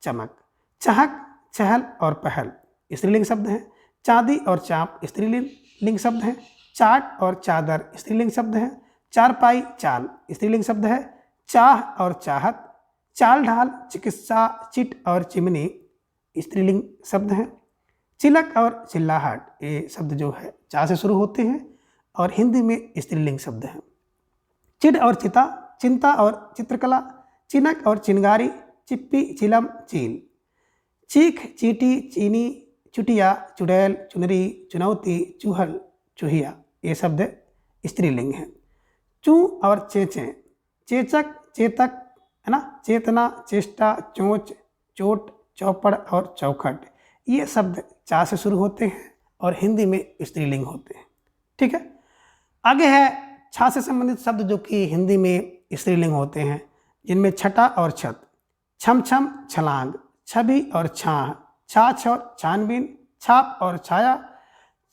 चमक, चहक, चहल और पहल स्त्रीलिंग शब्द हैं। चांदी और चाँप स्त्रीलिंग शब्द हैं। चाट और चादर स्त्रीलिंग शब्द हैं। चारपाई, चाल स्त्रीलिंग शब्द है। चाह और चाहत, चाल ढाल, चिकित्सा, चिट और चिमनी स्त्रीलिंग शब्द हैं। चिलक और चिल्लाहट ये शब्द जो है चा से शुरू होते हैं और हिंदी में स्त्रीलिंग शब्द हैं। चिड़ और चिता, चिंता और चित्रकला, चिनक और चिनगारी, चिप्पी, चिलम, चील, चीख, चीटी, चीनी, चुटिया, चुड़ैल, चुनरी, चुनौती, चूहल, चूहिया ये शब्द स्त्रीलिंग हैं। चू और चेचे, चेचक, चेतक, है ना, चेतना, चेष्टा, चोंच, चोट, चौपड़ और चौखट ये शब्द चा से शुरू होते हैं और हिंदी में स्त्रीलिंग होते हैं। ठीक है। आगे है छा से संबंधित शब्द जो कि हिंदी में स्त्रीलिंग होते हैं, जिनमें छटा और छत, छम छम, छलांग, छवि और छाह, छाछ और छानबीन, छाप और छाया,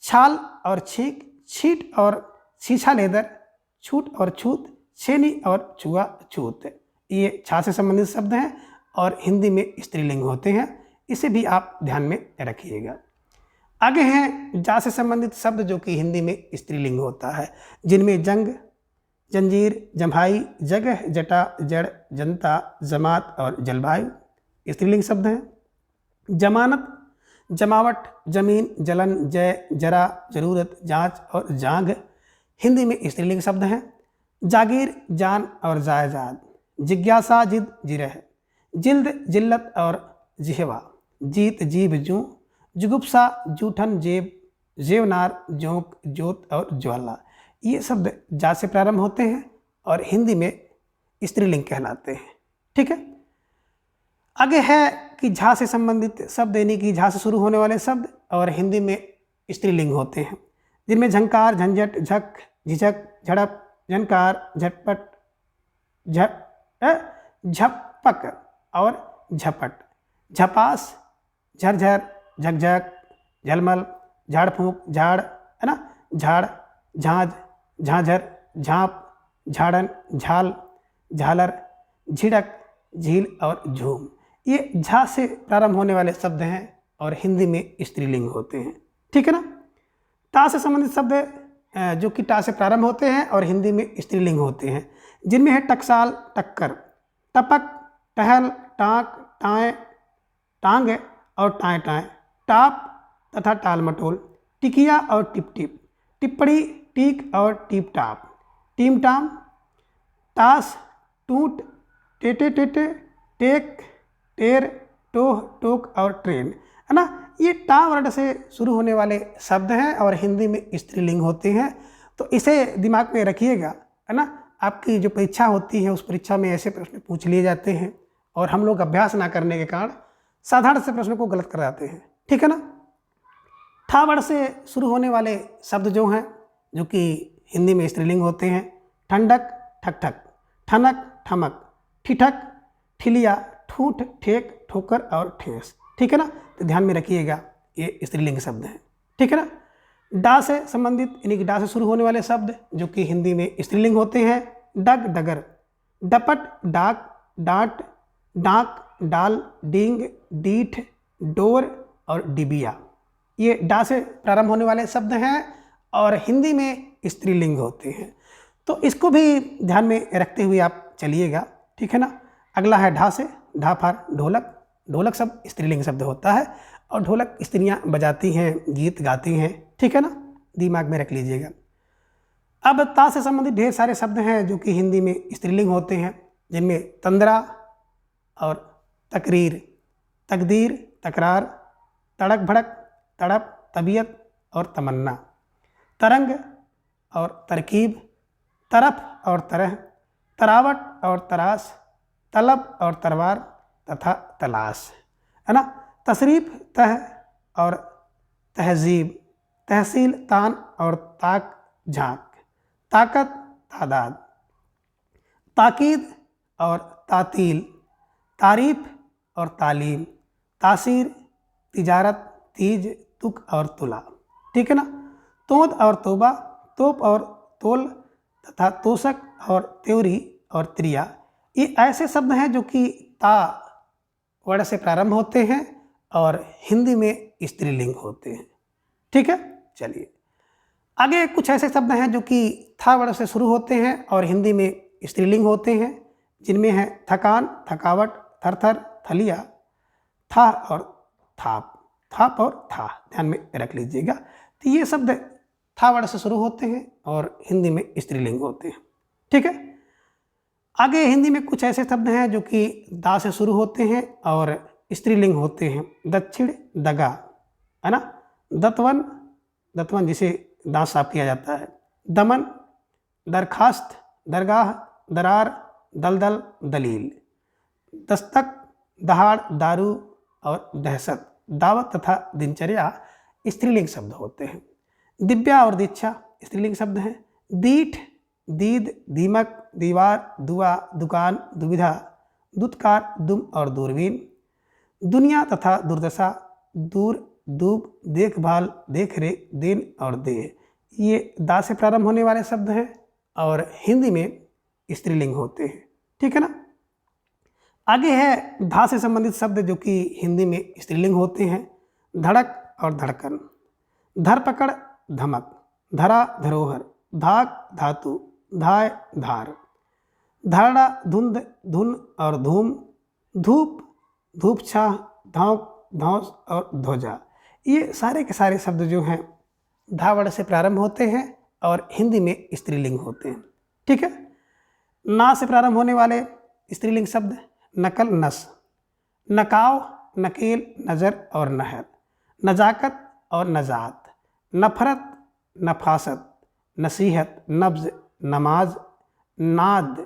छाल और छींक, छीट और छीछा लेदर, छूट और छूत, छेनी और छुआछूत, ये छा से संबंधित शब्द हैं और हिंदी में स्त्रीलिंग होते हैं, इसे भी आप ध्यान में रखिएगा। आगे हैं जा से संबंधित शब्द जो कि हिंदी में स्त्रीलिंग होता है, जिनमें जंग, जंजीर, जम्हाई, जगह, जटा, जड़, जनता, जमात और जलवायु स्त्रीलिंग शब्द हैं। जमानत, जमावट, जमीन, जलन, जय, जरा, जरूरत, जांच और जांग हिंदी में स्त्रीलिंग शब्द हैं। जागीर, जान और जायदाद, जिज्ञासा, जिद, जिरह, जिल्द, जिल्लत और जिहवा, जीत, जीभ, जूं, जुगुप्सा, जूठन, जेब, जेवनार, जोंक, जोत और ज्वाला, ये शब्द जा से प्रारंभ होते हैं और हिंदी में स्त्रीलिंग कहलाते हैं। ठीक है। आगे है कि झा से संबंधित शब्द, यानी कि झा से शुरू होने वाले शब्द और हिंदी में स्त्रीलिंग होते हैं, जिनमें झंकार, झंझट, झक, झिझक, झड़प, झनकार, झटपट, झपक और झपट, झपास, झरझर, झकझक, झलमल, झाड़ फूंक, झाड़, है ना, झाड़, झांझ, झांझर, झांप, झाड़न, झाल, झालर, झिड़क, झील और झूम, ये झा से प्रारंभ होने वाले शब्द हैं और हिंदी में स्त्रीलिंग होते हैं। ठीक है ना। टा से संबंधित शब्द जो कि टा से प्रारंभ होते हैं और हिंदी में स्त्रीलिंग होते हैं, जिनमें है टकसाल, टक्कर, टपक, टहल, टाँक, टाएँ, टांग और टाएँ टाएँ, टाप तथा टाल मटोल, टिकिया और टिप टिप, टिप्पणी, टीक और टीप टाप, टीम टाम, टास, टूट, टेटे टेटे, टेक, टेर, टोह, टोक और ट्रेन, है ना, ये टा वर्ण से शुरू होने वाले शब्द हैं और हिंदी में स्त्रीलिंग होते हैं। तो इसे दिमाग में रखिएगा, है ना। आपकी जो परीक्षा होती है उस परीक्षा में ऐसे प्रश्न पूछ लिए जाते हैं और हम लोग अभ्यास ना करने के कारण साधारण से प्रश्न को गलत कर जाते हैं। ठीक है ना। ठा वर्ण से शुरू होने वाले शब्द जो हैं, जो कि हिंदी में स्त्रीलिंग होते हैं, ठंडक, ठकठक, ठनक, ठमक, ठिठक, ठिलिया, ठूठ, ठेक, ठोकर और ठेस। ठीक है ना। तो ध्यान में रखिएगा, ये स्त्रीलिंग शब्द हैं। ठीक है ना। डा से संबंधित, यानी कि डा से शुरू होने वाले शब्द जो कि हिंदी में स्त्रीलिंग होते हैं, डग, डगर, डपट, डाक, डांट, डांक, डाल, डींग, डीठ, डोर और डिबिया, ये डा से प्रारंभ होने वाले शब्द हैं और हिंदी में स्त्रीलिंग होते हैं। तो इसको भी ध्यान में रखते हुए आप चलिएगा। ठीक है ना। अगला है ढा से, ढा फार ढोलक, ढोलक शब्द स्त्रीलिंग शब्द होता है और ढोलक स्त्रियां बजाती हैं, गीत गाती हैं। ठीक है ना, दिमाग में रख लीजिएगा। अब ता से संबंधित ढेर सारे शब्द हैं जो कि हिंदी में स्त्रीलिंग होते हैं, जिनमें तंद्रा और तकरीर, तकदीर, तकरार, तड़क भड़क, तड़प, तबीयत और तमन्ना, तरंग और तरकीब, तरफ और तरह, तरावट और तराश, तलब और तरवार तथा तलाश, है ना। तशरीफ, तह और तहजीब, तहसील, तान और ताक, झांक, ताकत, तादाद, ताकीद और तातील, तारीफ और तालीम, तासीर, तिजारत, तीज, तुक और तुला। ठीक है ना। तोद और तोबा, तोप और तोल तथा तोशक और त्योरी और त्रिया, ये ऐसे शब्द हैं जो कि ता वर्ण से प्रारंभ होते हैं और हिंदी में स्त्रीलिंग होते हैं। ठीक है। चलिए आगे कुछ ऐसे शब्द हैं जो कि था वर्ण से शुरू होते हैं और हिंदी में स्त्रीलिंग होते हैं, जिनमें है थकान, थकावट, थरथर, थलिया, था और थाप, थाप और था, ध्यान में रख लीजिएगा। तो ये शब्द था वर्ण से शुरू होते हैं और हिंदी में स्त्रीलिंग होते हैं। ठीक है। आगे हिंदी में कुछ ऐसे शब्द हैं जो कि दा से शुरू होते हैं और स्त्रीलिंग होते हैं। दक्षिण, दगा, है ना, दतवन, दतवन जिसे दांत साफ किया जाता है, दमन, दरखास्त, दरगाह, दरार, दलदल, दलील, दस्तक, दहाड़, दारू और दहशत, दावत तथा दिनचर्या स्त्रीलिंग शब्द होते हैं। दिव्या और दीक्षा स्त्रीलिंग शब्द हैं। दीठ, दीद, दीमक, दीवार, दुआ, दुकान, दुविधा, दुत्कार, दुम और दूरबीन, दुनिया तथा दुर्दशा, दूर, दूब, देखभाल, देखरेख, दिन और देह, ये दा से प्रारंभ होने वाले शब्द हैं और हिंदी में स्त्रीलिंग होते हैं। ठीक है ना। आगे है धा से संबंधित शब्द जो कि हिंदी में स्त्रीलिंग होते हैं। धड़क और धड़कन, धरपकड़ धमक, धरा धरोहर, धाक धातु, धाय धार, धारणा धुंध धुन और धूम, धूप धूप छाह, धौंक धौंस और ध्वजा। ये सारे के सारे शब्द जो हैं धा वर्ड से प्रारंभ होते हैं और हिंदी में स्त्रीलिंग होते हैं। ठीक है। ना से प्रारंभ होने वाले स्त्रीलिंग शब्द नकल नस, नकाव नकेल नज़र और नहर, नजाकत और नजात, नफरत नफासत, नसीहत नब्ज नमाज, नाद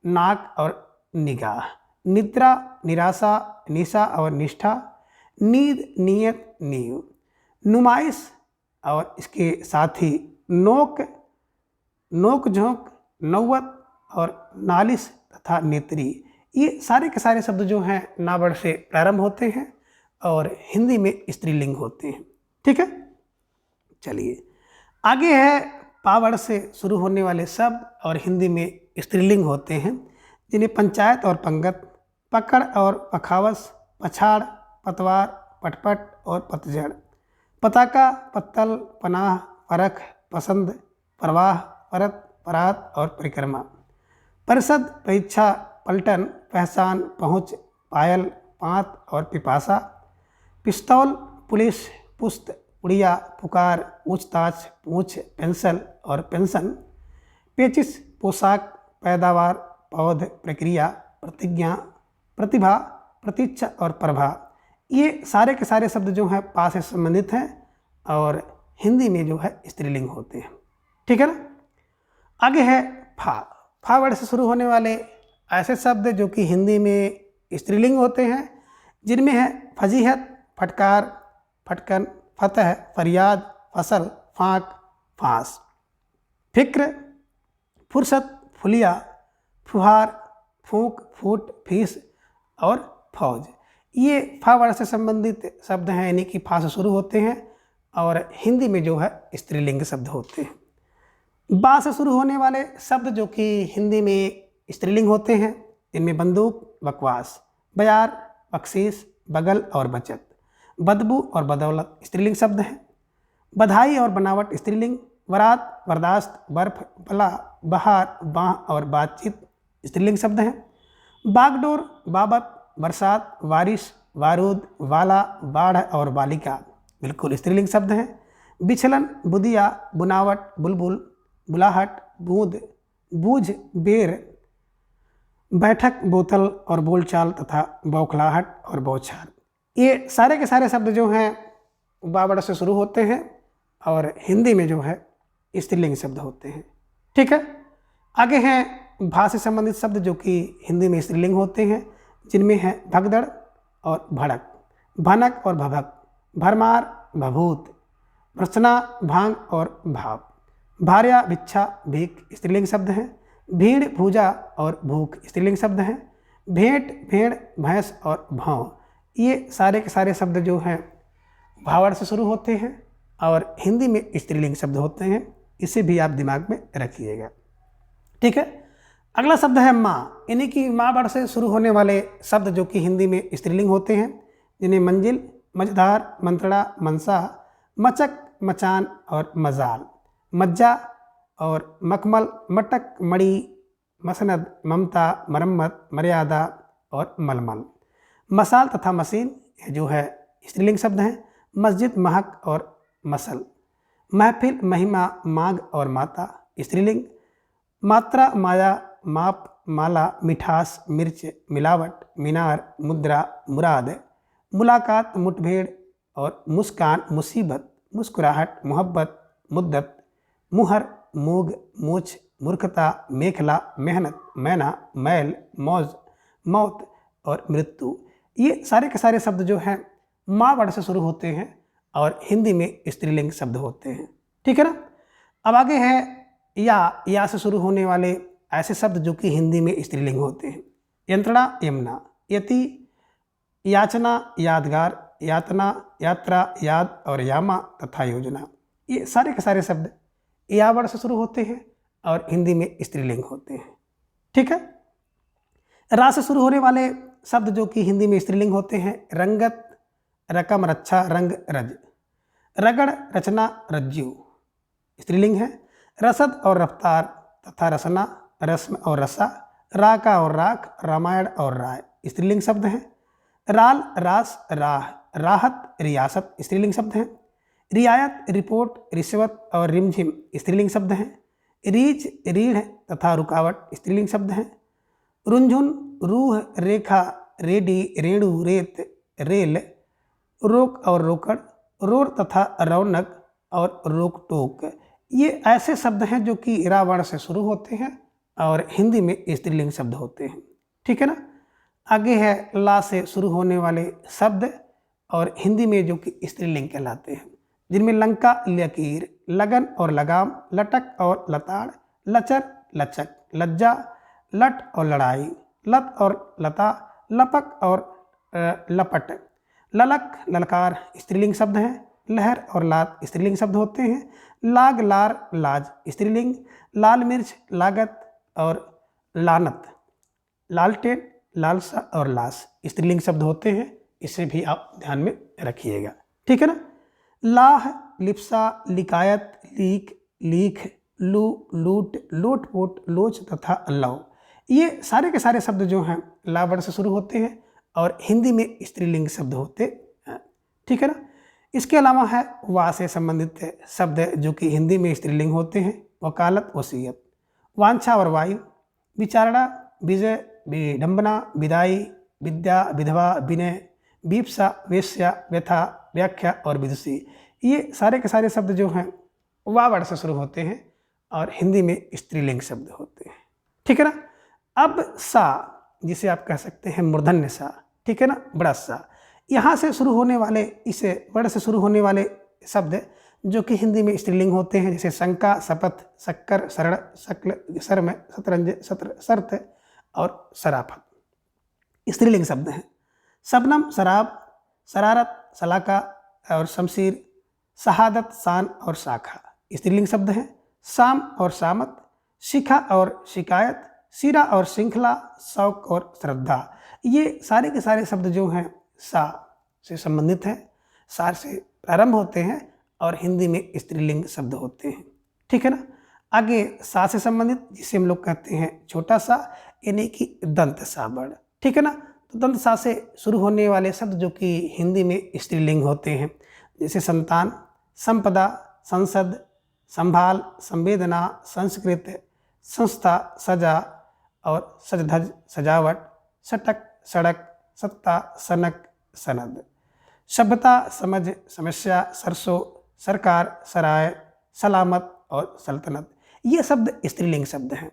नाक और निगाह, निद्रा निराशा निशा और निष्ठा, नींद नियत नींव, नुमाइश और इसके साथ ही नोक नोक झोंक, नौवत और नालिश तथा नेत्री। ये सारे के सारे शब्द जो हैं ना वर्ड से प्रारंभ होते हैं और हिंदी में स्त्रीलिंग होते हैं। ठीक है। चलिए आगे है पा वर्ड से शुरू होने वाले शब्द और हिंदी में स्त्रीलिंग होते हैं, जिन्हें पंचायत और पंगत, पकड़ और पखावस, पछाड़, पतवार, पटपट और पतझड़, पताका, पत्तल, पनाह, परख, पसंद, परवाह, परत, परात और परिक्रमा, परिषद, परीक्षा, पलटन, पहचान, पहुँच, पायल, पात और पिपासा, पिस्तौल, पुलिस, पुस्त, उड़िया, पुकार, पूछताछ, पूछ, पेंसिल और पेंशन, पेचिश, पोशाक, पैदावार, पौध, प्रक्रिया, प्रतिज्ञा, प्रतिभा, प्रतीक्षा और प्रभा। ये सारे के सारे शब्द जो हैं पा से संबंधित हैं और हिंदी में जो है स्त्रीलिंग होते हैं। ठीक है ना। आगे है फा वर्ड से शुरू होने वाले ऐसे शब्द जो कि हिंदी में स्त्रीलिंग होते हैं, जिनमें है फजीहत, फटकार, फटकन, फतह, फरियाद, फसल, फाँक, फांस, फिक्र, फुर्सत, फुलिया, फुहार, फूंक, फूट, फीस और फौज। ये फा वर्ड से संबंधित शब्द हैं, यानी कि फा से शुरू होते हैं और हिंदी में जो है स्त्रीलिंग शब्द होते हैं। बा से शुरू होने वाले शब्द जो कि हिंदी में स्त्रीलिंग होते हैं, इनमें बंदूक, बकवास, बयार, बख्शीश, बगल और बचत, बदबू और बदौलत स्त्रीलिंग शब्द हैं। बधाई और बनावट स्त्रीलिंग, वरात, बर्दाश्त, बर्फ, बला, बहार, बाह और बातचीत स्त्रीलिंग शब्द हैं। बागडोर, बाबत, बरसात, बारिश, बारूद, वाला, बाढ़ और बालिका बिल्कुल स्त्रीलिंग शब्द हैं। बिछलन, बुदिया, बुनावट, बुलबुल, बुलाहट, बूंद, बूझ, बेर, बैठक, बोतल और बोलचाल तथा बौखलाहट और बौछार। ये सारे के सारे शब्द जो हैं बा वर्ड से शुरू होते हैं और हिंदी में जो है स्त्रीलिंग शब्द होते हैं। ठीक है। आगे हैं भा से संबंधित शब्द जो कि हिंदी में स्त्रीलिंग होते हैं, जिनमें है भगदड़ और भड़क, भनक और भभक, भरमार, भभूत, रचना, भांग और भाप, भार्या, भिक्षा, भीख स्त्रीलिंग शब्द हैं। भीड़, भूजा और भूख स्त्रीलिंग शब्द हैं। भेंट, भेड़, भैंस और भाव, ये सारे के सारे शब्द जो हैं भा वर्ड से शुरू होते हैं और हिंदी में स्त्रीलिंग शब्द होते हैं। इसे भी आप दिमाग में रखिएगा। ठीक है। अगला शब्द है माँ, यानी कि माँ वर्ड से शुरू होने वाले शब्द जो कि हिंदी में स्त्रीलिंग होते हैं, जिन्हें मंजिल, मझधार, मंत्रणा, मनसा, मचक, मचान और मजाल, मज्जा और मखमल, मटक, मणि, मसनद, ममता, मरम्मत, मर्यादा और मलमल, मसाल तथा मशीन जो है स्त्रीलिंग शब्द हैं। मस्जिद, महक और मसल, महफिल, महिमा, माघ और माता स्त्रीलिंग, मात्रा, माया, माप, माला, मिठास, मिर्च, मिलावट, मीनार, मुद्रा, मुराद, मुलाकात, मुठभेड़ और मुस्कान, मुसीबत, मुस्कुराहट, मोहब्बत, मुद्दत, मुहर, मूग, मूछ, मूर्खता, मेखला, मेहनत, मैना, मैल, मौज, मौत और मृत्यु। ये सारे के सारे शब्द जो हैं माँ वर्ड से शुरू होते हैं और हिंदी में स्त्रीलिंग शब्द होते हैं। ठीक है ना। अब आगे है या से शुरू होने वाले ऐसे शब्द जो कि हिंदी में स्त्रीलिंग होते हैं। यंत्रणा, यमुना, यति, याचना, यादगार, यातना, यात्रा, याद और यामा तथा योजना। ये सारे के सारे शब्द या वर्ड से शुरू होते हैं और हिंदी में स्त्रीलिंग होते हैं। ठीक है। रा से शुरू होने वाले शब्द जो कि हिंदी में स्त्रीलिंग होते हैं, रंगत, रकम, रक्षा, रंग, रज। रगड़, रचना, रज्जु स्त्रीलिंग है। रसद और रफ्तार तथा रसना, रस्म और रसा। राका और राख, रामायण और राय स्त्रीलिंग शब्द हैं। राल, रास, राह, राहत, रियासत स्त्रीलिंग शब्द हैं। रियायत, रिपोर्ट, रिश्वत और रिमझिम स्त्रीलिंग शब्द हैं। रीछ, रीढ़ तथा रुकावट स्त्रीलिंग शब्द हैं। रुंझुन, रूह, रेखा, रेडी, रेणु, रेत, रेल, रोक और रोकड़, रोर तथा रौनक और रोक टोक ये ऐसे शब्द हैं जो कि रा वर्ण से शुरू होते हैं और हिंदी में स्त्रीलिंग शब्द होते हैं। ठीक है ना। आगे है ला से शुरू होने वाले शब्द और हिंदी में जो कि स्त्रीलिंग कहलाते हैं, जिनमें लंका, लकीर, लगन और लगाम, लटक और लताड़, लचर, लचक, लज्जा, लट और लड़ाई, लत और लता, लपक और लपट, ललक, ललकार स्त्रीलिंग शब्द हैं। लहर और लात स्त्रीलिंग शब्द होते हैं। लाग, लार, लाज स्त्रीलिंग। लाल मिर्च, लागत और लानत, लालटेन, लालसा और लाश स्त्रीलिंग शब्द होते हैं। इसे भी आप ध्यान में रखिएगा। ठीक है ना। लाह, लिप्सा, लिकायत, लीक, लीख, लू, लूट, लोटपोट, लोच तथा लव ये सारे के सारे शब्द जो हैं ला वर्ण से शुरू होते हैं और हिंदी में स्त्रीलिंग शब्द होते हैं। ठीक है ना। इसके अलावा है वा से संबंधित शब्द जो कि हिंदी में स्त्रीलिंग होते हैं। वकालत, वसीयत, वांछा और वायु, विचारणा, विजय, विडंबना, विदाई, विद्या, विधवा, विनय, बीप्सा, वेश्या, व्यथा, व्याख्या और विदुषी ये सारे के सारे शब्द जो हैं वा वर्ण से शुरू होते हैं और हिंदी में स्त्रीलिंग शब्द होते हैं। ठीक है ना। अब सा जिसे आप कह सकते हैं मूर्धन्य सा, ठीक है ना, बड़ा सा, यहाँ से शुरू होने वाले, इसे वर्ण से शुरू होने वाले शब्द जो कि हिंदी में स्त्रीलिंग होते हैं, जैसे शंका, शपथ, शक्कर, शरण, शक्ल, शर्म, शतरंज, सत्र, शर्त और शराफत स्त्रीलिंग शब्द हैं। शबनम, शराब, शरारत, सलाका और शमशीर, शहादत, शान और शाखा स्त्रीलिंग शब्द हैं। शाम और शामत, शिखा और शिकायत, सिरा और श्रृंखला, शौक और श्रद्धा ये सारे के सारे शब्द जो हैं सा से संबंधित हैं, सार से प्रारंभ होते हैं और हिंदी में स्त्रीलिंग शब्द होते हैं। ठीक है ना। आगे सा से संबंधित जिसे हम लोग कहते हैं छोटा सा यानी कि दंत सा वर्ण। ठीक है ना। तो दंत सा से शुरू होने वाले शब्द जो कि हिंदी में स्त्रीलिंग होते हैं, जैसे संतान, संपदा, संसद, संभाल, संवेदना, संस्कृत, संस्था, सजा और सजधज, सजावट, सटक, सड़क, सत्ता, सनक, सनद, सभ्यता, समझ, समस्या, सरसों, सरकार, सराय, सलामत और सल्तनत ये शब्द स्त्रीलिंग शब्द हैं।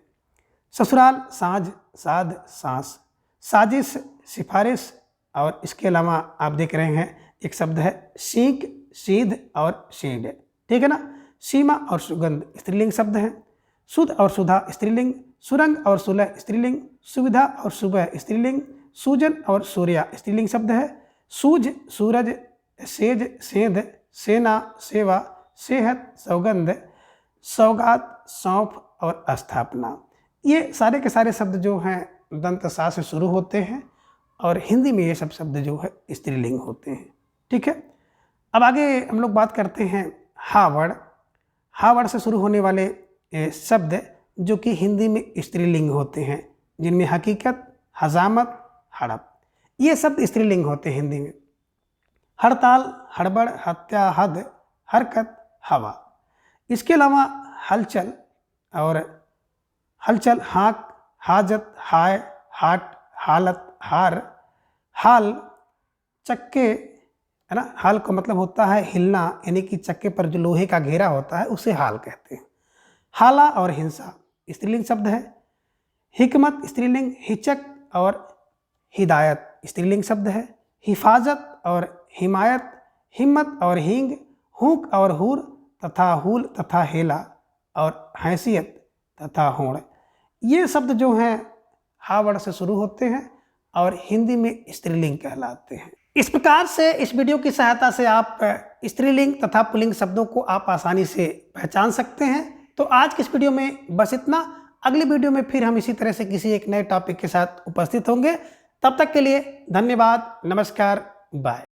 ससुराल, साझ, साध, सांस, साजिश, सिफारिश और इसके अलावा आप देख रहे हैं एक शब्द है सीख, सीध और शीड। ठीक है ना। सीमा और सुगंध स्त्रीलिंग शब्द हैं। सुध और सुधा स्त्रीलिंग, सुरंग और सुलह स्त्रीलिंग, सुविधा और सुबह स्त्रीलिंग, सूजन और सूर्या स्त्रीलिंग शब्द है। सूझ, सूरज, सेज, सेंध, सेना, सेवा, सेहत, सौगंध, सौगात, सौंफ और स्थापना ये सारे के सारे शब्द जो हैं दंत सा से शुरू होते हैं और हिंदी में ये सब शब्द जो है स्त्रीलिंग होते हैं। ठीक है। अब आगे हम लोग बात करते हैं हा वर्ण। हा वर्ण से शुरू होने वाले शब्द जो कि हिंदी में स्त्रीलिंग होते हैं, जिनमें हकीकत, हजामत, हड़प ये शब्द स्त्रीलिंग होते हैं हिंदी में। हड़ताल, हड़बड़, हत्या, हद, हरकत, हवा। इसके अलावा हलचल और हलचल, हाँक, हाजत, हाय, हाट, हालत, हार, हाल, चक्के है ना। हाल का मतलब होता है हिलना, यानी कि चक्के पर जो लोहे का घेरा होता है उसे हाल कहते हैं। हाला और हिंसा स्त्रीलिंग शब्द है। हिकमत स्त्रीलिंग, हिचक और हिदायत स्त्रीलिंग शब्द है। हिफाजत और हिमायत, हिम्मत और हींग, हुक और हूर तथा हूल तथा हेला और हैसियत तथा होड़ ये शब्द जो हैं हा वर्ण से शुरू होते हैं और हिंदी में स्त्रीलिंग कहलाते हैं। इस प्रकार से इस वीडियो की सहायता से आप स्त्रीलिंग तथा पुल्लिंग शब्दों को आप आसानी से पहचान सकते हैं। तो आज की इस वीडियो में बस इतना। अगली वीडियो में फिर हम इसी तरह से किसी एक नए टॉपिक के साथ उपस्थित होंगे। तब तक के लिए धन्यवाद, नमस्कार, बाय।